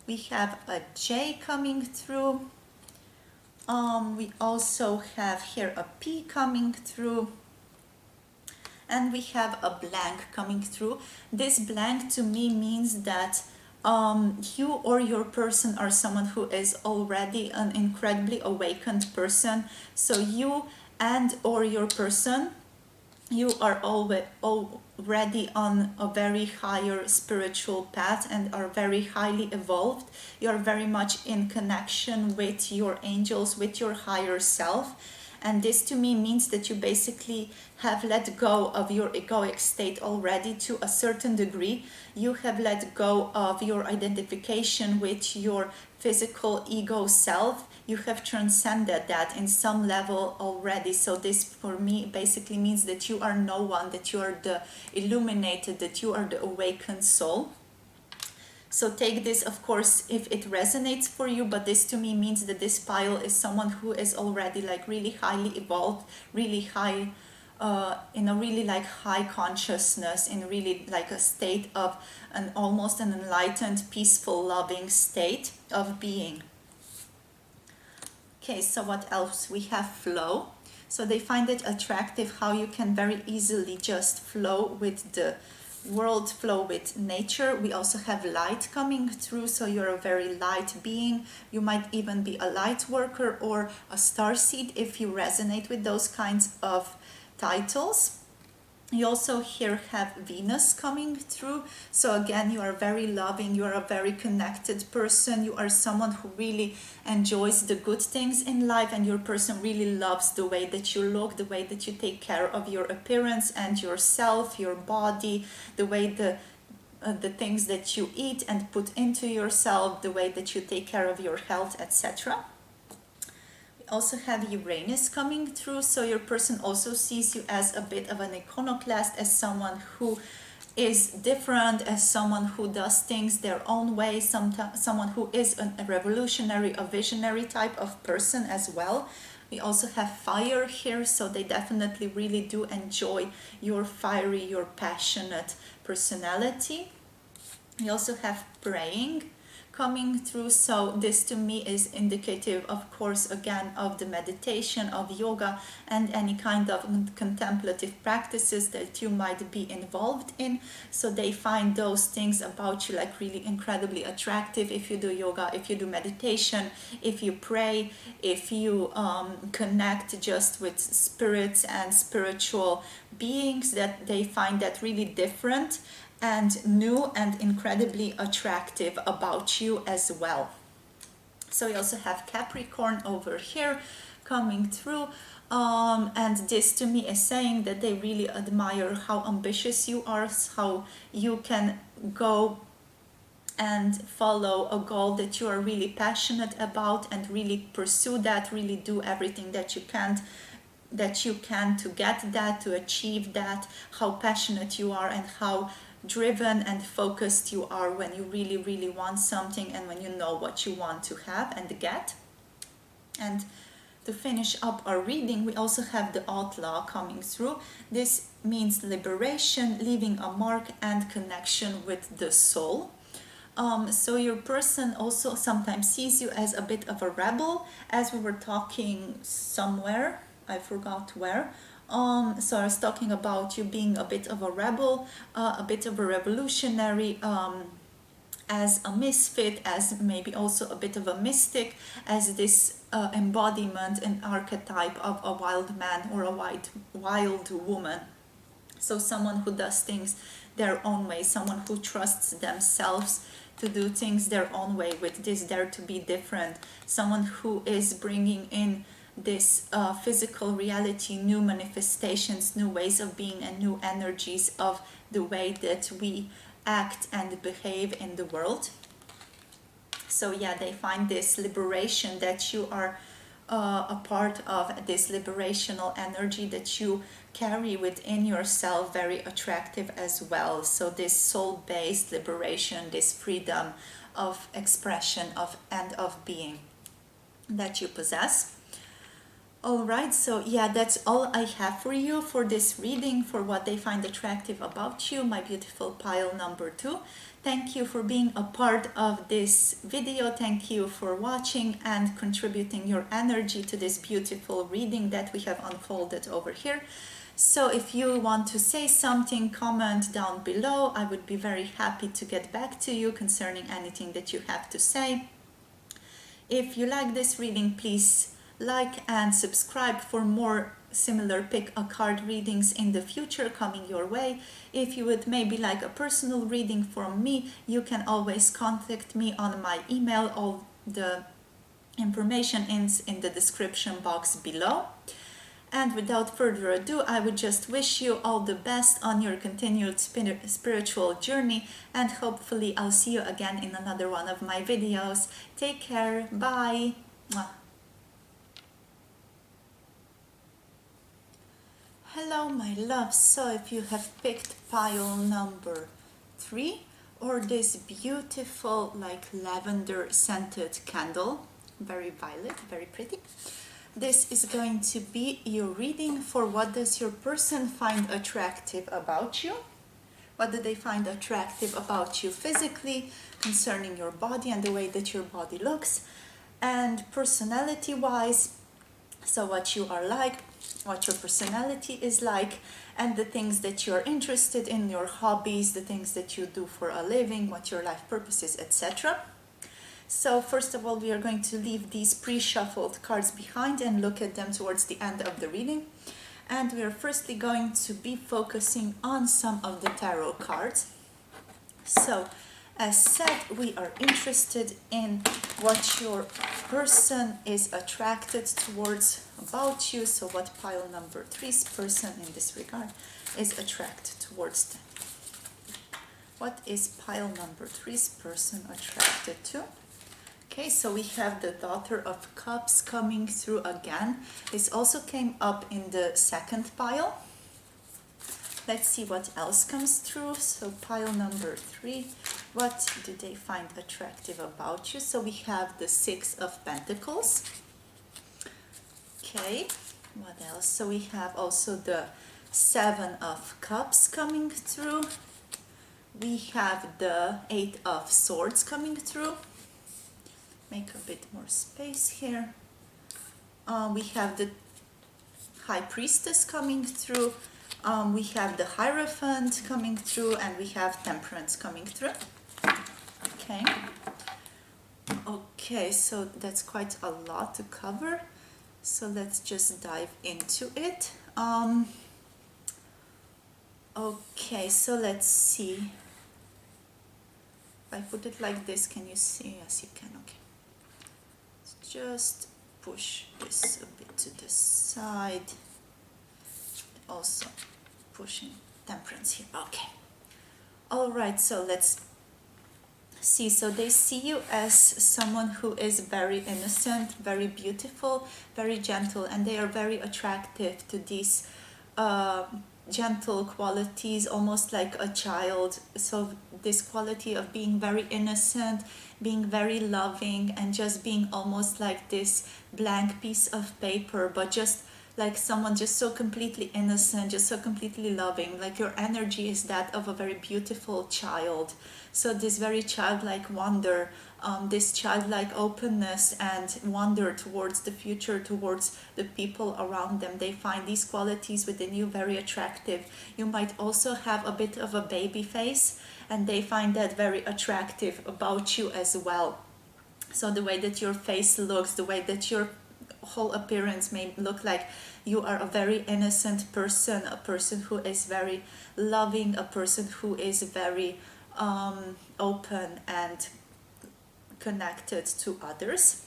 S1: We have a J coming through. We also have here a P coming through. And we have a blank coming through. This blank to me means that you or your person are someone who is already an incredibly awakened person. So you and or your person, you are already on a very higher spiritual path and are very highly evolved. You are very much in connection with your angels, with your higher self. And this to me means that you basically have let go of your egoic state already to a certain degree. You have let go of your identification with your physical ego self. You have transcended that in some level already. So this for me basically means that you are no one, that you are the illuminated, that you are the awakened soul. So take this, of course, if it resonates for you, but this to me means that this pile is someone who is already like really highly evolved, really high, in a really like high consciousness, in really like a state of an almost an enlightened, peaceful, loving state of being. Okay, so what else? We have flow. So they find it attractive how you can very easily just flow with the world, flow with nature. We also have light coming through, so you're a very light being. You might even be a light worker or a starseed if you resonate with those kinds of titles. You also here have Venus coming through. So again, you are very loving, you are a very connected person, you are someone who really enjoys the good things in life, and your person really loves the way that you look, the way that you take care of your appearance and yourself, your body, the way the things that you eat and put into yourself, the way that you take care of your health, etc. Also have Uranus coming through, so your person also sees you as a bit of an iconoclast, as someone who is different, as someone who does things their own way, someone who is a revolutionary, a visionary type of person as well. We also have fire here, so they definitely really do enjoy your fiery, your passionate personality. We also have praying coming through, so this to me is indicative, of course, again, of the meditation, of yoga, and any kind of contemplative practices that you might be involved in. So they find those things about you like really incredibly attractive. If you do yoga, if you do meditation, if you pray, if you connect just with spirits and spiritual beings, that they find that really different and new and incredibly attractive about you as well. So we also have Capricorn over here coming through, and this to me is saying that they really admire how ambitious you are, how you can go and follow a goal that you are really passionate about and really pursue that, really do everything that you can to get that, to achieve that, how passionate you are and how driven and focused you are when you really, really want something and when you know what you want to have and get. And to finish up our reading, we also have the outlaw coming through. This means liberation, leaving a mark, and connection with the soul. So your person also sometimes sees you as a bit of a rebel, as we were talking somewhere, I forgot where. So I was talking about you being a bit of a rebel, a bit of a revolutionary, as a misfit, as maybe also a bit of a mystic, as this embodiment and archetype of a wild man or a wild woman. So someone who does things their own way, someone who trusts themselves to do things their own way with this dare to be different, someone who is bringing in this physical reality, new manifestations, new ways of being, and new energies of the way that we act and behave in the world. So yeah, they find this liberation, that you are a part of this liberational energy that you carry within yourself, very attractive as well. So this soul-based liberation, this freedom of expression and of being that you possess. Alright, so yeah, that's all I have for you for this reading, for what they find attractive about you, my beautiful pile number 2. Thank you for being a part of this video. Thank you for watching and contributing your energy to this beautiful reading that we have unfolded over here. So if you want to say something, comment down below. I would be very happy to get back to you concerning anything that you have to say. If you like this reading, please like and subscribe for more similar pick a card readings in the future coming your way. If you would maybe like a personal reading from me, you can always contact me on my email. All the information is in the description box below. And without further ado, I would just wish you all the best on your continued spiritual journey, and hopefully I'll see you again in another one of my videos. Take care. Bye. Mwah. Hello my loves, so if you have picked pile number 3 or this beautiful like lavender scented candle, very violet, very pretty, this is going to be your reading for what does your person find attractive about you. What do they find attractive about you physically, concerning your body and the way that your body looks, and personality wise, so what you are like, what your personality is like, and the things that you're interested in, your hobbies, the things that you do for a living, what your life purpose is, etc. So first of all, we are going to leave these pre-shuffled cards behind and look at them towards the end of the reading. And we are firstly going to be focusing on some of the tarot cards. So as said, we are interested in what your person is attracted towards about you. So what pile number 3's person in this regard is attracted towards them. What is pile number 3's person attracted to? Okay, so we have the Daughter of Cups coming through again. This also came up in the second pile. Let's see what else comes through. So pile number 3, what do they find attractive about you? So we have the 6 of Pentacles. Okay, what else? So we have also the 7 of Cups coming through. We have the 8 of Swords coming through. Make a bit more space here. We have the High Priestess coming through. We have the Hierophant coming through, and we have Temperance coming through. Okay. Okay, so that's quite a lot to cover. So let's just dive into it. Okay, so let's see. If I put it like this, can you see? Yes, you can. Okay. Let's just push this a bit to the side. Also pushing Temperance here. Okay. All right, so let's see. So they see you as someone who is very innocent, very beautiful, very gentle, and they are very attractive to these gentle qualities, almost like a child. So this quality of being very innocent, being very loving, and just being almost like this blank piece of paper, but just like someone just so completely innocent, just so completely loving. Like your energy is that of a very beautiful child. So this very childlike wonder, this childlike openness and wonder towards the future, towards the people around them. They find these qualities within you very attractive. You might also have a bit of a baby face, and they find that very attractive about you as well. So the way that your face looks, the way that your whole appearance may look like you are a very innocent person, a person who is very loving, a person who is very open and connected to others.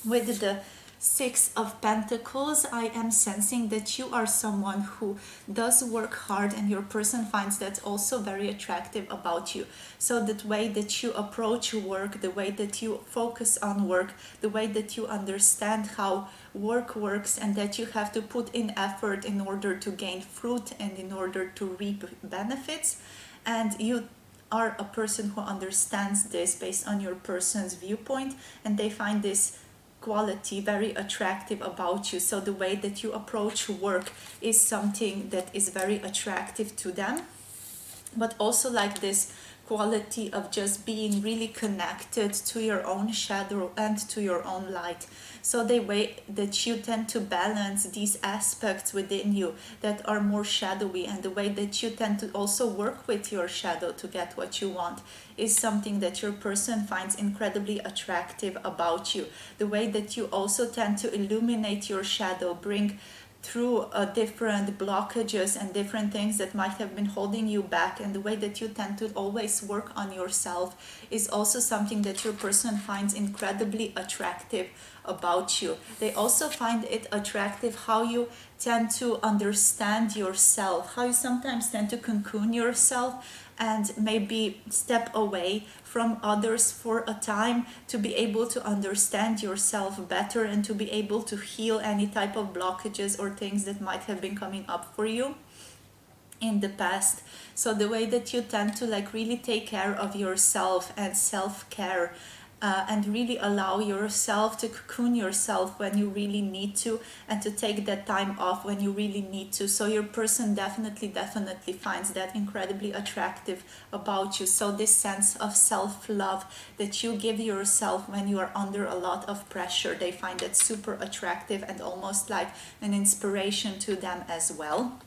S1: With the Six of Pentacles, I am sensing that you are someone who does work hard, and your person finds that also very attractive about you. So the way that you approach work, the way that you focus on work, the way that you understand how work works, and that you have to put in effort in order to gain fruit and in order to reap benefits. And you are a person who understands this based on your person's viewpoint, and they find this quality very attractive about you. So the way that you approach work is something that is very attractive to them, but also like this quality of just being really connected to your own shadow and to your own light. So the way that you tend to balance these aspects within you that are more shadowy, and the way that you tend to also work with your shadow to get what you want, is something that your person finds incredibly attractive about you. The way that you also tend to illuminate your shadow, bring through different blockages and different things that might have been holding you back, and the way that you tend to always work on yourself is also something that your person finds incredibly attractive about you. They also find it attractive how you tend to understand yourself, how you sometimes tend to cocoon yourself and maybe step away from others for a time to be able to understand yourself better and to be able to heal any type of blockages or things that might have been coming up for you in the past. So the way that you tend to like really take care of yourself and self-care, and really allow yourself to cocoon yourself when you really need to, and to take that time off when you really need to. So your person definitely finds that incredibly attractive about you. So this sense of self-love that you give yourself when you are under a lot of pressure, they find that super attractive and almost like an inspiration to them as well.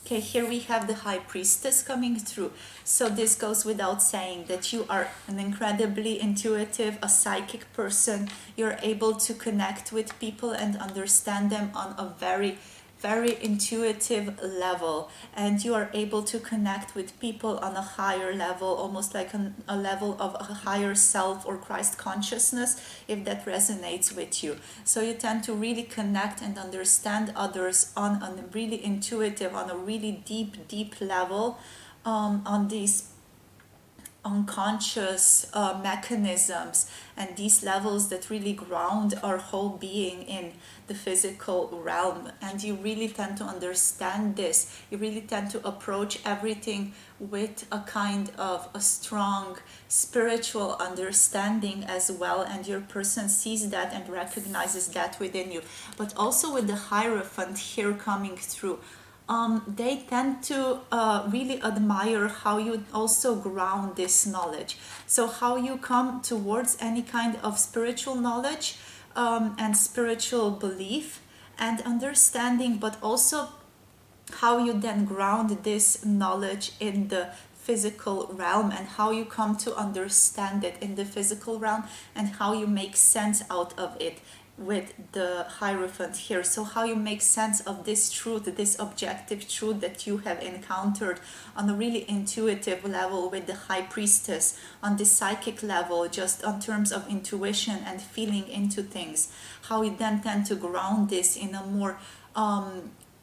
S1: Okay, here we have the High Priestess coming through. So this goes without saying that you are an incredibly intuitive, a psychic person. You're able to connect with people and understand them on a very, very intuitive level. And you are able to connect with people on a higher level, almost like a level of a higher self or Christ consciousness, if that resonates with you. So you tend to really connect and understand others on a really intuitive, on a really deep level, on these unconscious mechanisms and these levels that really ground our whole being in the physical realm. And you really tend to understand this. You really tend to approach everything with a kind of a strong spiritual understanding as well, and your person sees that and recognizes that within you. But also with the Hierophant here coming through, they tend to really admire how you also ground this knowledge. So how you come towards any kind of spiritual knowledge, and spiritual belief and understanding, but also how you then ground this knowledge in the physical realm, and how you come to understand it in the physical realm, and how you make sense out of it with the Hierophant here. So how you make sense of this truth, this objective truth that you have encountered on a really intuitive level with the High Priestess, on the psychic level, just on terms of intuition and feeling into things. How you then tend to ground this in a more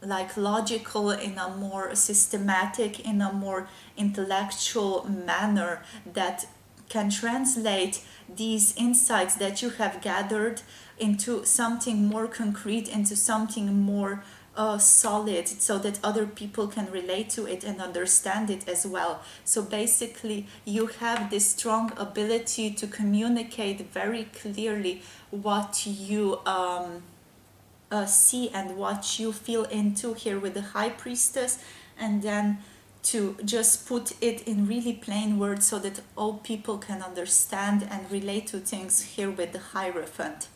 S1: like logical, in a more systematic, in a more intellectual manner that can translate these insights that you have gathered into something more concrete, into something more solid, so that other people can relate to it and understand it as well. So basically you have this strong ability to communicate very clearly what you see and what you feel into here with the High Priestess, and then to just put it in really plain words so that all people can understand and relate to things here with the Hierophant.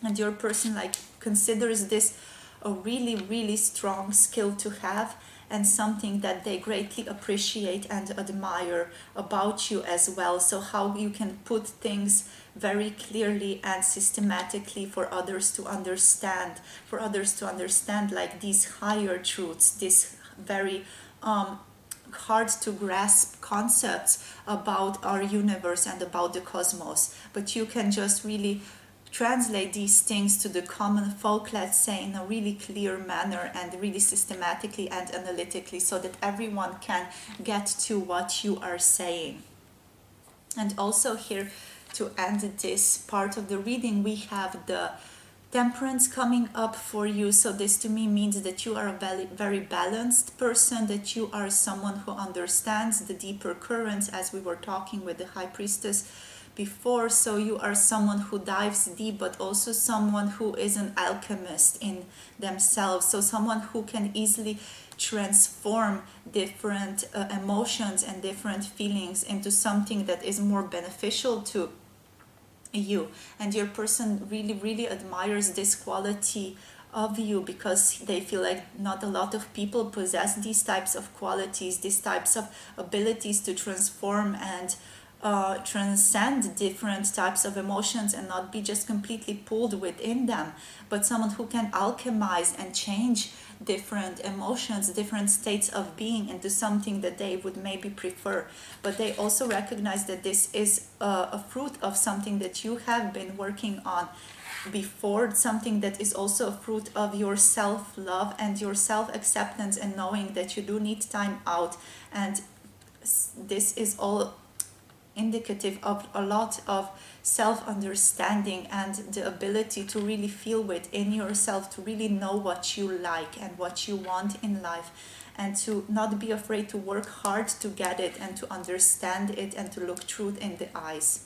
S1: And your person like considers this a really, really strong skill to have, and something that they greatly appreciate and admire about you as well. So how you can put things very clearly and systematically for others to understand, like these higher truths, these very hard to grasp concepts about our universe and about the cosmos. But you can just really translate these things to the common folk, let's say, in a really clear manner and really systematically and analytically, so that everyone can get to what you are saying. And also here, to end this part of the reading, we have the Temperance coming up for you. So this to me means that you are a very, very balanced person, that you are someone who understands the deeper currents, as we were talking with the High Priestess before. So you are someone who dives deep, but also someone who is an alchemist in themselves. So someone who can easily transform different emotions and different feelings into something that is more beneficial to you. And your person really, really admires this quality of you, because they feel like not a lot of people possess these types of qualities, these types of abilities to transform and transcend different types of emotions and not be just completely pulled within them, but someone who can alchemize and change different emotions, different states of being into something that they would maybe prefer. But they also recognize that this is a fruit of something that you have been working on before, something that is also a fruit of your self-love and your self-acceptance, and knowing that you do need time out. And this is all indicative of a lot of self-understanding and the ability to really feel within yourself, to really know what you like and what you want in life, and to not be afraid to work hard to get it and to understand it and to look truth in the eyes.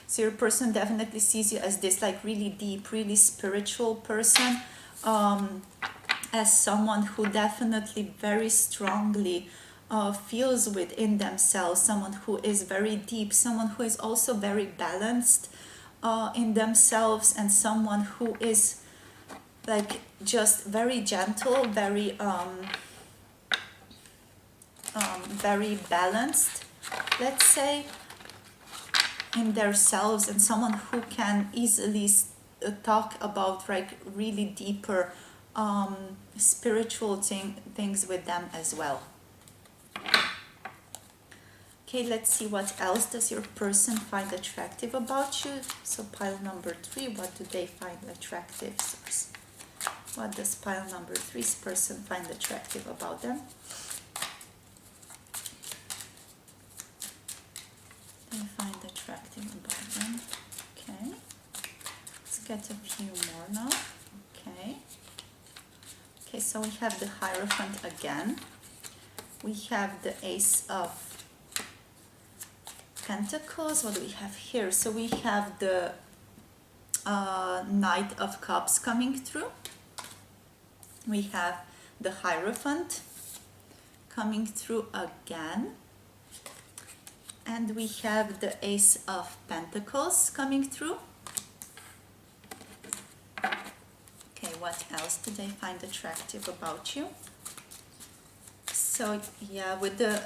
S1: So your person definitely sees you as this like really deep, really spiritual person, as someone who definitely very strongly feels within themselves, someone who is very deep, someone who is also very balanced in themselves, and someone who is like just very gentle, very very balanced, let's say, in themselves, and someone who can easily talk about like really deeper spiritual things with them as well. Okay, let's see what else does your person find attractive about you. So pile number 3, what do they find attractive? What does pile number 3's person find attractive about them? They find attractive about them. Okay, let's get a few more now. Okay, so we have the Hierophant again. We have the Ace of Pentacles. What do we have here? So we have the Knight of Cups coming through. We have the Hierophant coming through again. And we have the Ace of Pentacles coming through. Okay, what else do they find attractive about you? So yeah, with the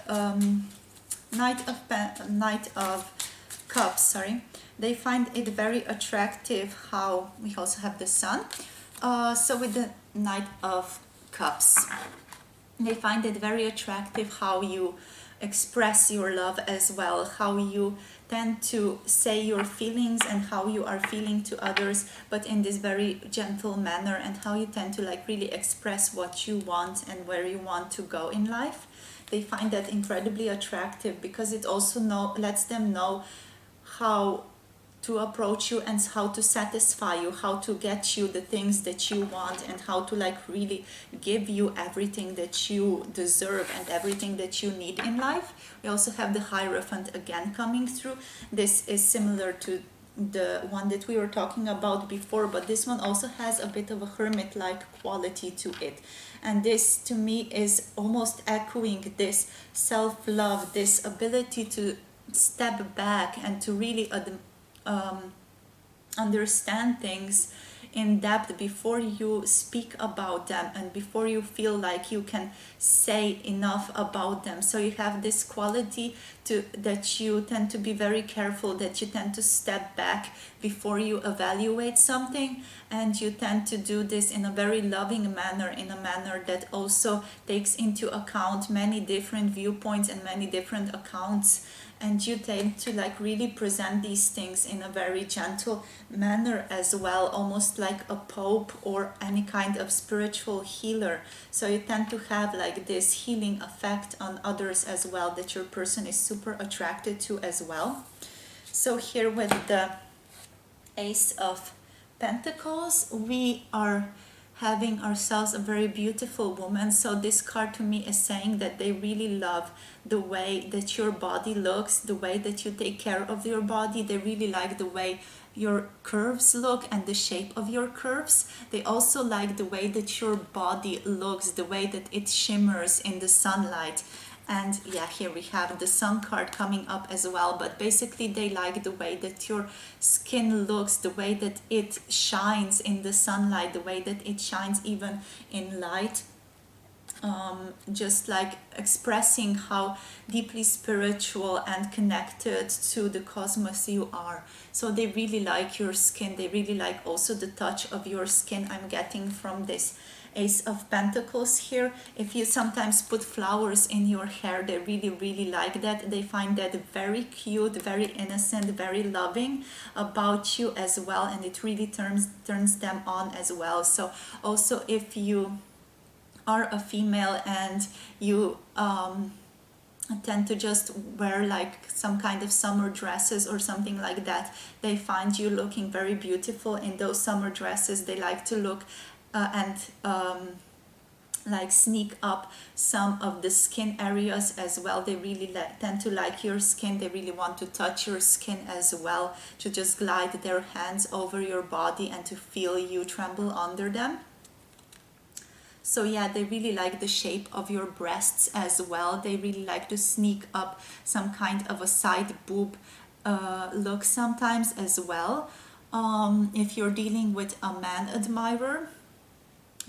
S1: Knight of Cups, sorry, they find it very attractive how we also have the Sun. So with the Knight of Cups, they find it very attractive how you express your love as well, how you tend to say your feelings and how you are feeling to others, but in this very gentle manner, and how you tend to like really express what you want and where you want to go in life. They find that incredibly attractive, because it also lets them know how to approach you and how to satisfy you, how to get you the things that you want, and how to like really give you everything that you deserve and everything that you need in life. We also have the Hierophant again coming through. This is similar to the one that we were talking about before, but this one also has a bit of a hermit-like quality to it. And this to me is almost echoing this self-love, this ability to step back and to really understand things in depth before you speak about them and before you feel like you can say enough about them. So you have this quality to that you tend to be very careful, that you tend to step back before you evaluate something, and you tend to do this in a very loving manner, in a manner that also takes into account many different viewpoints and many different accounts. And you tend to like really present these things in a very gentle manner as well, almost like a pope or any kind of spiritual healer. So you tend to have like this healing effect on others as well, that your person is super attracted to as well. So here with the Ace of Pentacles, we are having ourselves a very beautiful woman. So this card to me is saying that they really love the way that your body looks, the way that you take care of your body. They really like the way your curves look and the shape of your curves. They also like the way that your body looks, the way that it shimmers in the sunlight. And yeah, here we have the Sun card coming up as well. But basically they like the way that your skin looks, the way that it shines in the sunlight, the way that it shines even in light. Just like expressing how deeply spiritual and connected to the cosmos you are. So they really like your skin. They really like also the touch of your skin I'm getting from this Ace of Pentacles here. If you sometimes put flowers in your hair, they really like that. They find that very cute, very innocent, very loving about you as well, and it really turns them on as well. So also if you are a female and you tend to just wear like some kind of summer dresses or something like that, they find you looking very beautiful in those summer dresses. They like to look and like sneak up some of the skin areas as well. They really tend to like your skin. They really want to touch your skin as well, to just glide their hands over your body and to feel you tremble under them. So yeah, they really like the shape of your breasts as well. They really like to sneak up some kind of a side boob look sometimes as well. If you're dealing with a man admirer,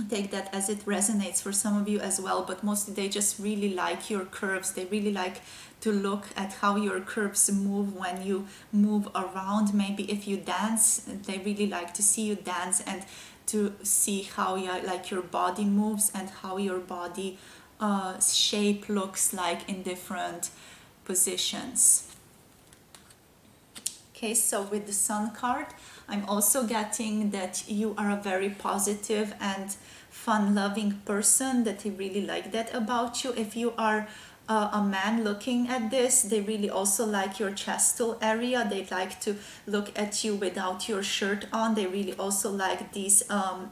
S1: take that as it resonates for some of you as well, but mostly they just really like your curves. They really like to look at how your curves move when you move around. Maybe if you dance, they really like to see you dance and to see how like your body moves and how your body shape looks like in different positions. Okay, so with the Sun card, I'm also getting that you are a very positive and fun-loving person, that they really like that about you. If you are a man looking at this, they really also like your chestal area. They like to look at you without your shirt on. They really also like this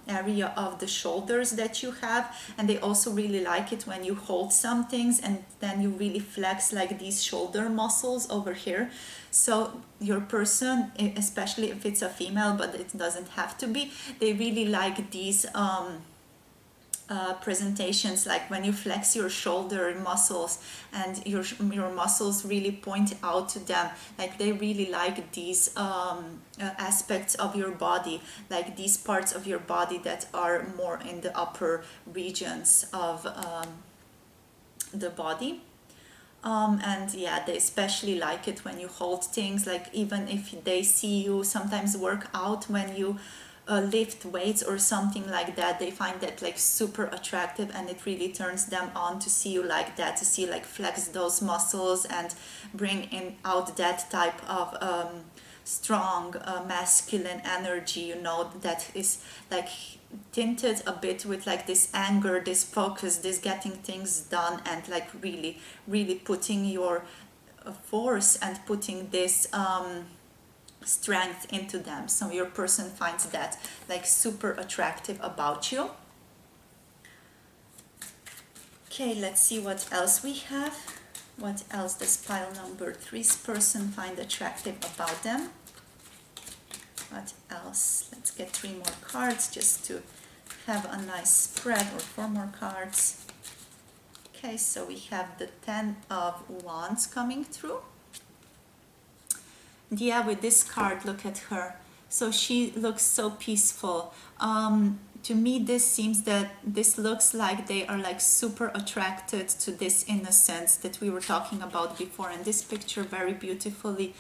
S1: area of the shoulders that you have, and they also really like it when you hold some things and then you really flex like these shoulder muscles over here. So your person, especially if it's a female, but it doesn't have to be, they really like these presentations, like when you flex your shoulder muscles and your muscles really point out to them. Like they really like these aspects of your body, like these parts of your body that are more in the upper regions of the body. And yeah, they especially like it when you hold things, like even if they see you sometimes work out when you lift weights or something like that, they find that like super attractive, and it really turns them on to see you like that, to see you like flex those muscles and bring in out that type of strong masculine energy, you know, that is like tinted a bit with like this anger, this focus, this getting things done, and like really putting your force and putting this strength into them. So your person finds that like super attractive about you. Okay, let's see what else we have. What else does pile number 3's person find attractive about them? What else? Let's get 3 more cards just to have a nice spread, or 4 more cards. Okay, so we have the 10 of Wands coming through. Yeah, with this card, look at her. So she looks so peaceful. To me, this seems that this looks like they are like super attracted to this innocence that we were talking about before. And this picture very beautifully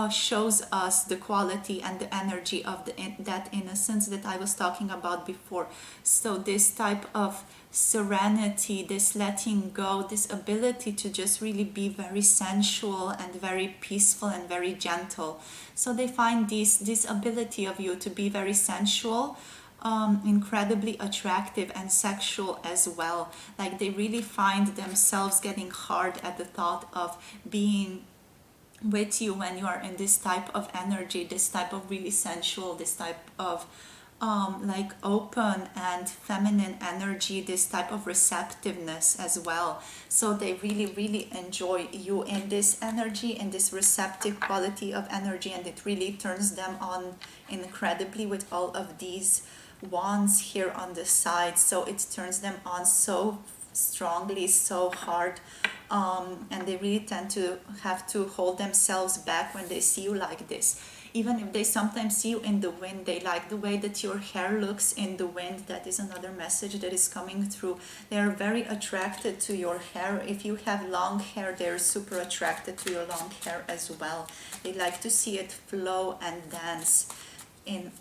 S1: shows us the quality and the energy of that innocence that I was talking about before. So this type of serenity, this letting go, this ability to just really be very sensual and very peaceful and very gentle. So they find this ability of you to be very sensual, incredibly attractive and sexual as well. Like they really find themselves getting hard at the thought of being with you when you are in this type of energy, this type of really sensual, this type of like open and feminine energy, this type of receptiveness as well. So they really enjoy you in this energy, in this receptive quality of energy, and it really turns them on incredibly with all of these wands here on the side. So it turns them on so strongly, so hard, and they really tend to have to hold themselves back when they see you like this. Even if they sometimes see you in the wind, they like the way that your hair looks in the wind. That is another message that is coming through. They are very attracted to your hair. If you have long hair, they're super attracted to your long hair as well. They like to see it flow and dance in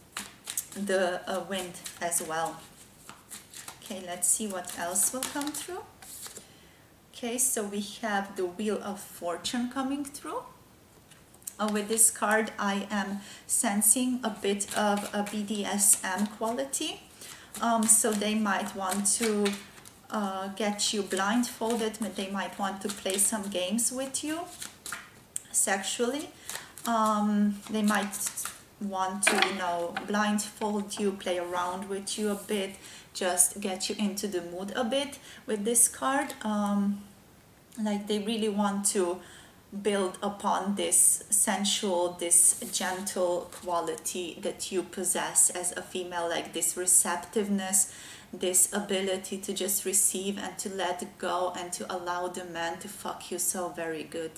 S1: the wind as well. Okay, let's see what else will come through. Okay, so we have the Wheel of Fortune coming through. With this card, I am sensing a bit of a BDSM quality. So they might want to get you blindfolded, but they might want to play some games with you sexually. They might want to, blindfold you, play around with you a bit, just get you into the mood a bit with this card. Like they really want to build upon this sensual, this gentle quality that you possess as a female, like this receptiveness, this ability to just receive and to let go and to allow the man to fuck you so very good.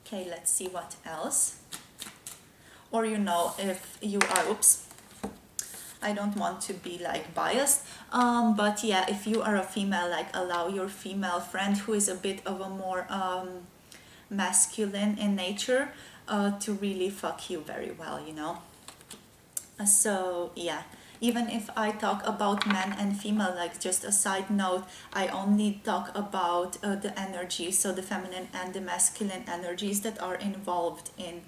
S1: Okay, let's see what else. Or if you are, I don't want to be like biased, but yeah, if you are a female, like allow your female friend who is a bit of a more masculine in nature to really fuck you very well, So yeah, even if I talk about man and female, like just a side note, I only talk about the energy, so the feminine and the masculine energies that are involved in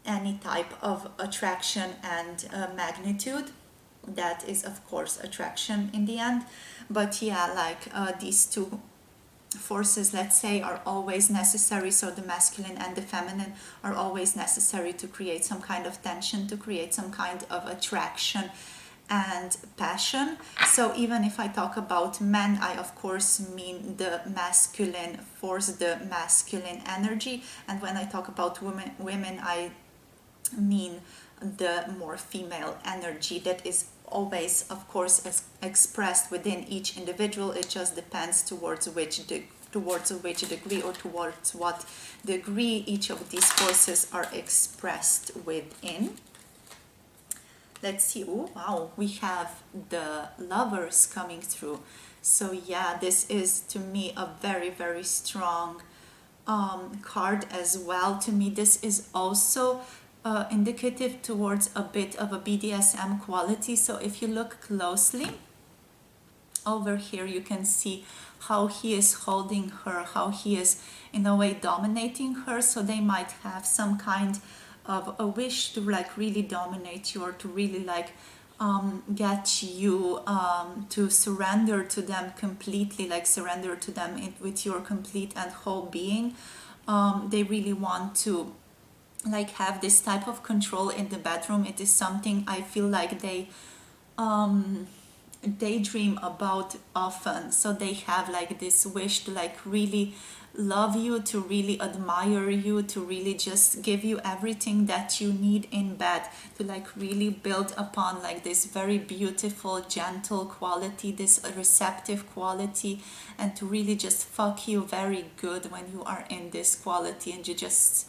S1: any type of attraction and magnitude. That is of course attraction in the end, but yeah, like these two forces, let's say, are always necessary. So the masculine and the feminine are always necessary to create some kind of tension, to create some kind of attraction and passion. So even if I talk about men, I of course mean the masculine force, the masculine energy, and when I talk about women I mean the more female energy that is always, of course, expressed within each individual. It just depends towards which degree or towards what degree each of these forces are expressed within. Let's see. Oh wow, we have the Lovers coming through. So yeah, this is to me a very strong card as well. To me, this is also indicative towards a bit of a BDSM quality. So if you look closely over here, you can see how he is holding her, how he is in a way dominating her. So they might have some kind of a wish to like really dominate you, or to really like get you to surrender to them completely, like surrender to them with your complete and whole being. They really want to like have this type of control in the bedroom. It is something I feel like they daydream about often. So they have like this wish to like really love you, to really admire you, to really just give you everything that you need in bed, to like really build upon like this very beautiful gentle quality, this receptive quality, and to really just fuck you very good when you are in this quality, and you just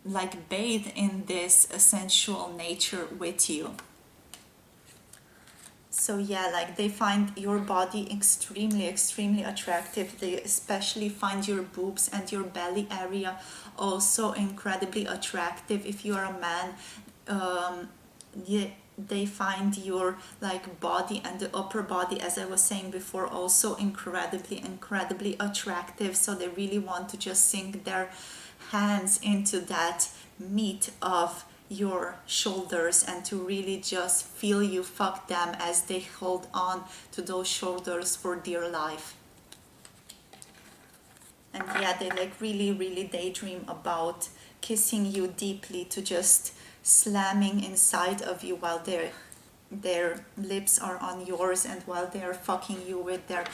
S1: like bathe in this sensual nature with you. So yeah, like they find your body extremely attractive. They especially find your boobs and your belly area also incredibly attractive. If you are a man, yeah, they find your like body and the upper body, as I was saying before, also incredibly attractive. So they really want to just sink their hands into that meat of your shoulders and to really just feel you fuck them as they hold on to those shoulders for dear life. And yeah, they like really daydream about kissing you deeply, to just slamming inside of you while their lips are on yours, and while they're fucking you with their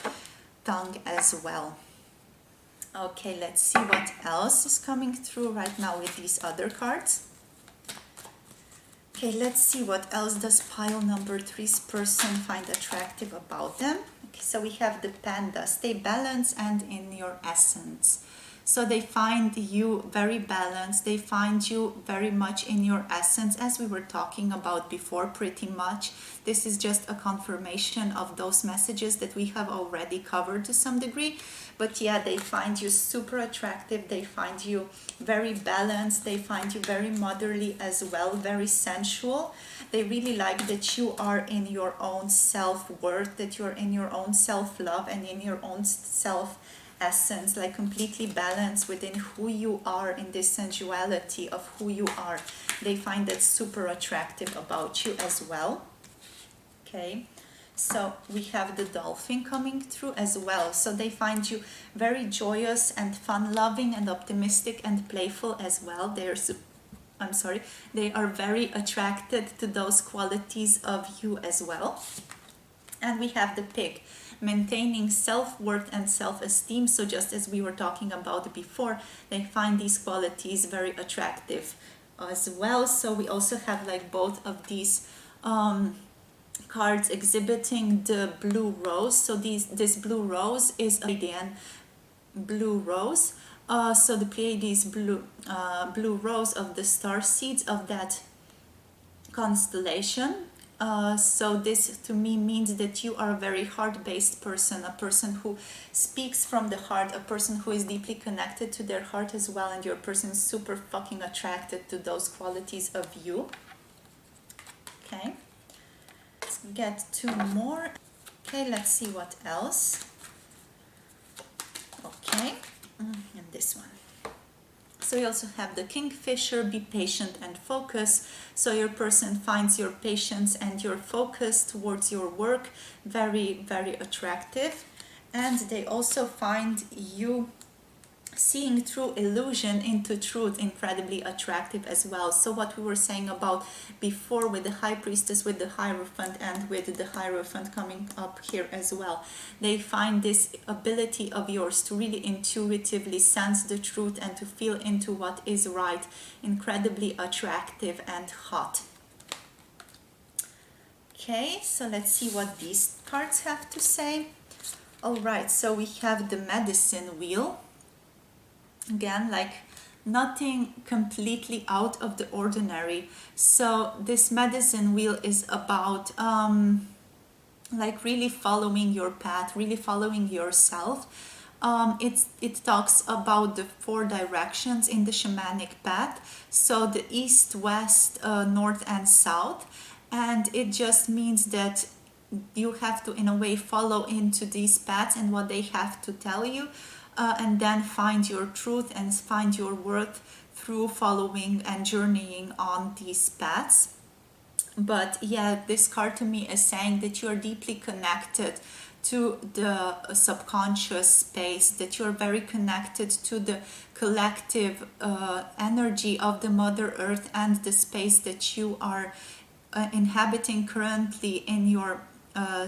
S1: tongue as well. Okay, let's see what else is coming through right now with these other cards. Okay, let's see what else does pile number 3's person find attractive about them. Okay, so we have the panda. Stay balanced and in your essence. So they find you very balanced. They find you very much in your essence, as we were talking about before, pretty much. This is just a confirmation of those messages that we have already covered to some degree. But yeah, they find you super attractive. They find you very balanced. They find you very motherly as well, very sensual. They really like that you are in your own self-worth, that you're in your own self-love and in your own self-essence, like completely balanced within who you are, in this sensuality of who you are. They find that super attractive about you as well. Okay. So we have the dolphin coming through as well. So they find you very joyous and fun-loving and optimistic and playful as well. They are very attracted to those qualities of you as well. And we have the pig, maintaining self-worth and self-esteem. So just as we were talking about before, they find these qualities very attractive as well. So we also have like both of these cards exhibiting the blue rose. So this blue rose is a Pleiadian blue rose. So the Pleiades blue rose of the star seeds of that constellation. So this to me means that you are a very heart-based person, a person who speaks from the heart, a person who is deeply connected to their heart as well, and you're a person super fucking attracted to those qualities of you. Okay. Get two more. Okay, let's see what else. Okay, and this one. So you also have the kingfisher, be patient and focus. So your person finds your patience and your focus towards your work very attractive. And they also find you seeing through illusion into truth incredibly attractive as well. So what we were saying about before with the high priestess, with the hierophant, and with the hierophant coming up here as well, they find this ability of yours to really intuitively sense the truth and to feel into what is right incredibly attractive and hot. Okay, so let's see what these cards have to say. All right, so we have the medicine wheel. Again, like nothing completely out of the ordinary. So this medicine wheel is about like really following your path, really following yourself. It talks about the 4 directions in the shamanic path. So the east, west, north and south. And it just means that you have to in a way follow into these paths and what they have to tell you. And then find your truth and find your worth through following and journeying on these paths. But yeah, this card to me is saying that you are deeply connected to the subconscious space, that you're very connected to the collective energy of the Mother Earth and the space that you are inhabiting currently in your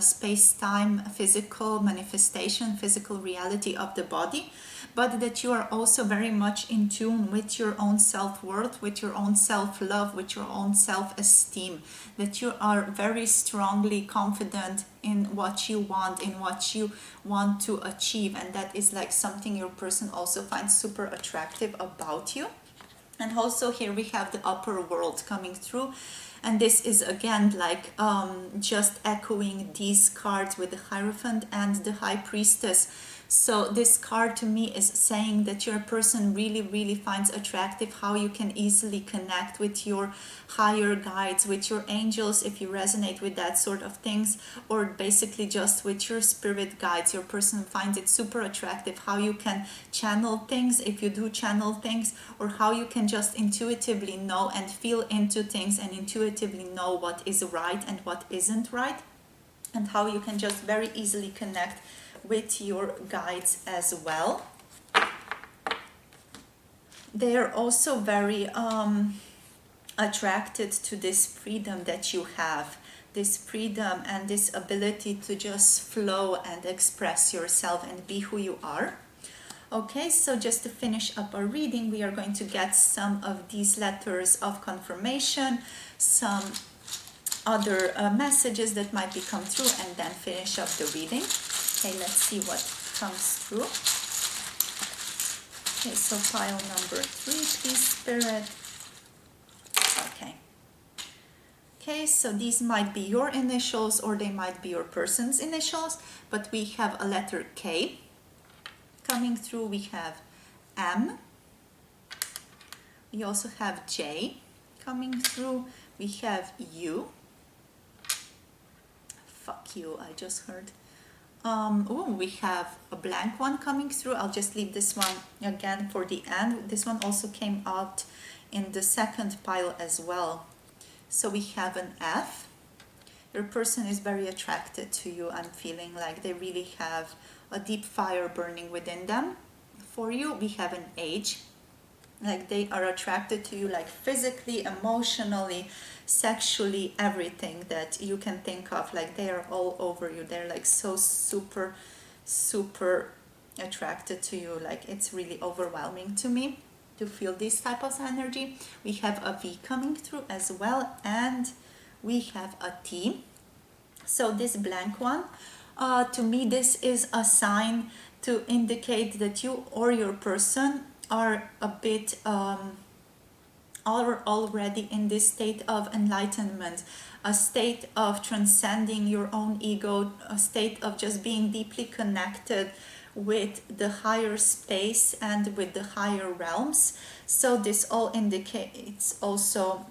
S1: space-time physical manifestation, physical reality of the body, but that you are also very much in tune with your own self-worth, with your own self-love, with your own self-esteem, that you are very strongly confident in what you want, in what you want to achieve, and that is like something your person also finds super attractive about you. And also here we have the upper world coming through, and this is again like just echoing these cards with the Hierophant and the High Priestess. So this card to me is saying that your person really finds attractive how you can easily connect with your higher guides, with your angels, if you resonate with that sort of things, or basically just with your spirit guides. Your person finds it super attractive how you can channel things, if you do channel things, or how you can just intuitively know and feel into things and intuitively know what is right and what isn't right, and how you can just very easily connect with your guides as well. They are also very attracted to this freedom that you have, this freedom and this ability to just flow and express yourself and be who you are. Okay, so just to finish up our reading, we are going to get some of these letters of confirmation, some other messages that might be come through, and then finish up the reading. Okay, let's see what comes through. Okay, so pile number 3, please, Spirit. Okay. Okay, so these might be your initials or they might be your person's initials, but we have a letter K coming through. We have M. We also have J coming through. We have U. Fuck you, I just heard. We have a blank one coming through. I'll just leave this one again for the end. This one also came out in the second pile as well. So we have an F. Your person is very attracted to you. I'm feeling like they really have a deep fire burning within them for you. We have an H. Like they are attracted to you, like physically, emotionally, sexually, everything that you can think of. Like they are all over you. They're like so super attracted to you. Like it's really overwhelming to me to feel this type of energy. We have a V coming through as well, and we have a T. So this blank one, to me this is a sign to indicate that you or your person are a bit already in this state of enlightenment, a state of transcending your own ego, a state of just being deeply connected with the higher space and with the higher realms. So this all indicates also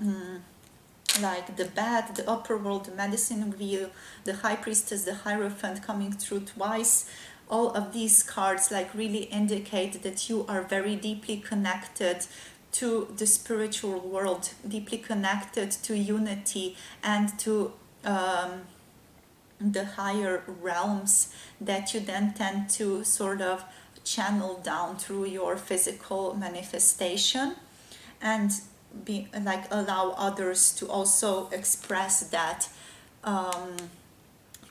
S1: like the bad, the upper world, the medicine wheel, the High Priestess, the Hierophant coming through twice. All of these cards like really indicate that you are very deeply connected to the spiritual world, deeply connected to unity and to the higher realms that you then tend to sort of channel down through your physical manifestation, and be like allow others to also express that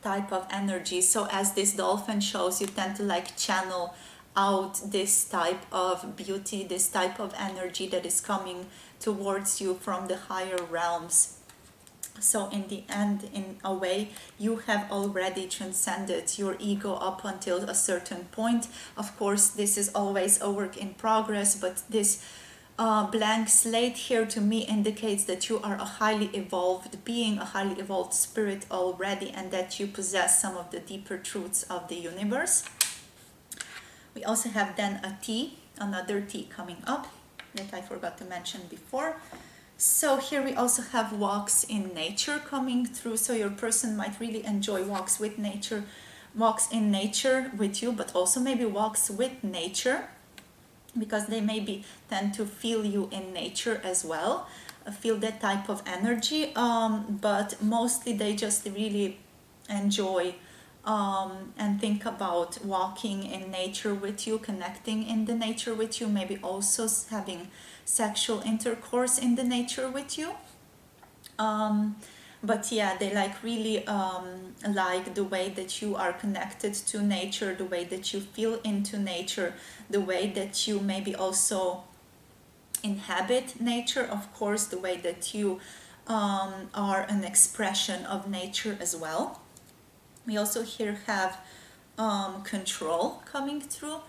S1: type of energy. So as this dolphin shows, you tend to like channel out this type of beauty, this type of energy that is coming towards you from the higher realms. So in the end, in a way, you have already transcended your ego up until a certain point. Of course, this is always a work in progress, but this blank slate here to me indicates that you are a highly evolved being, a highly evolved spirit already, and that you possess some of the deeper truths of the universe. We also have then a T, another T coming up that I forgot to mention before. So here we also have walks in nature coming through. So your person might really enjoy walks with nature, walks in nature with you, but also maybe walks with nature, because they maybe tend to feel you in nature as well, feel that type of energy, but mostly they just really enjoy and think about walking in nature with you, connecting in the nature with you, maybe also having sexual intercourse in the nature with you. But yeah, they like really like the way that you are connected to nature, the way that you feel into nature, the way that you maybe also inhabit nature, of course, the way that you are an expression of nature as well. We also here have control coming through.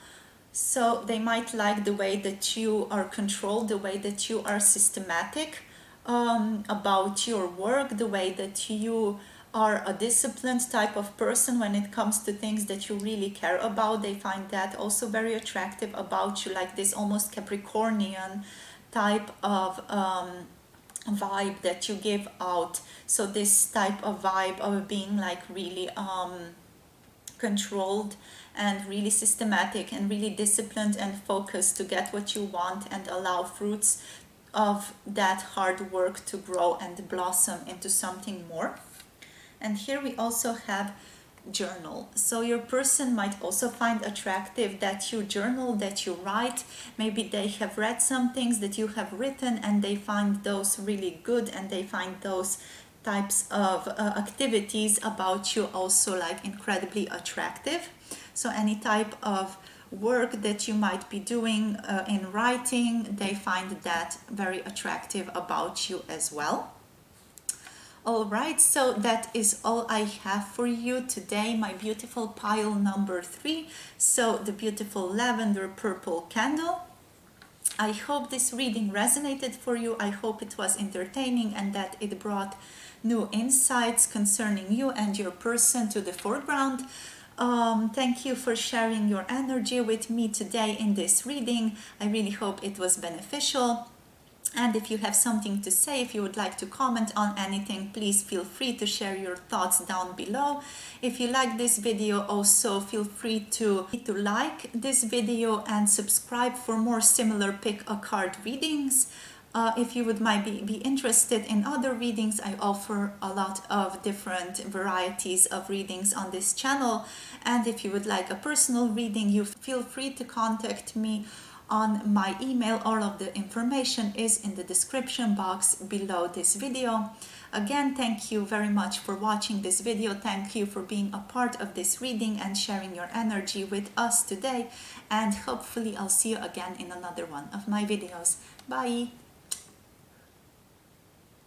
S1: So they might like the way that you are controlled, the way that you are systematic about your work, the way that you are a disciplined type of person when it comes to things that you really care about. They find that also very attractive about you, like this almost Capricornian type of vibe that you give out. So this type of vibe of being like really controlled and really systematic and really disciplined and focused to get what you want and allow fruits of that hard work to grow and blossom into something more. And here we also have journal. So your person might also find attractive that you journal, that you write. Maybe they have read some things that you have written and they find those really good, and they find those types of activities about you also like incredibly attractive. So any type of work that you might be doing in writing, they find that very attractive about you as well. All right, so that is all I have for you today, my beautiful pile number 3. So the beautiful lavender purple candle. I hope this reading resonated for you. I hope it was entertaining and that it brought new insights concerning you and your person to the foreground. Thank you for sharing your energy with me today in this reading. I really hope it was beneficial. And if you have something to say, if you would like to comment on anything, please feel free to share your thoughts down below. If you like this video, also feel free to like this video and subscribe for more similar pick a card readings. If you would might be interested in other readings, I offer a lot of different varieties of readings on this channel. And if you would like a personal reading, you feel free to contact me on my email. All of the information is in the description box below this video. Again, thank you very much for watching this video. Thank you for being a part of this reading and sharing your energy with us today. And hopefully I'll see you again in another one of my videos. Bye!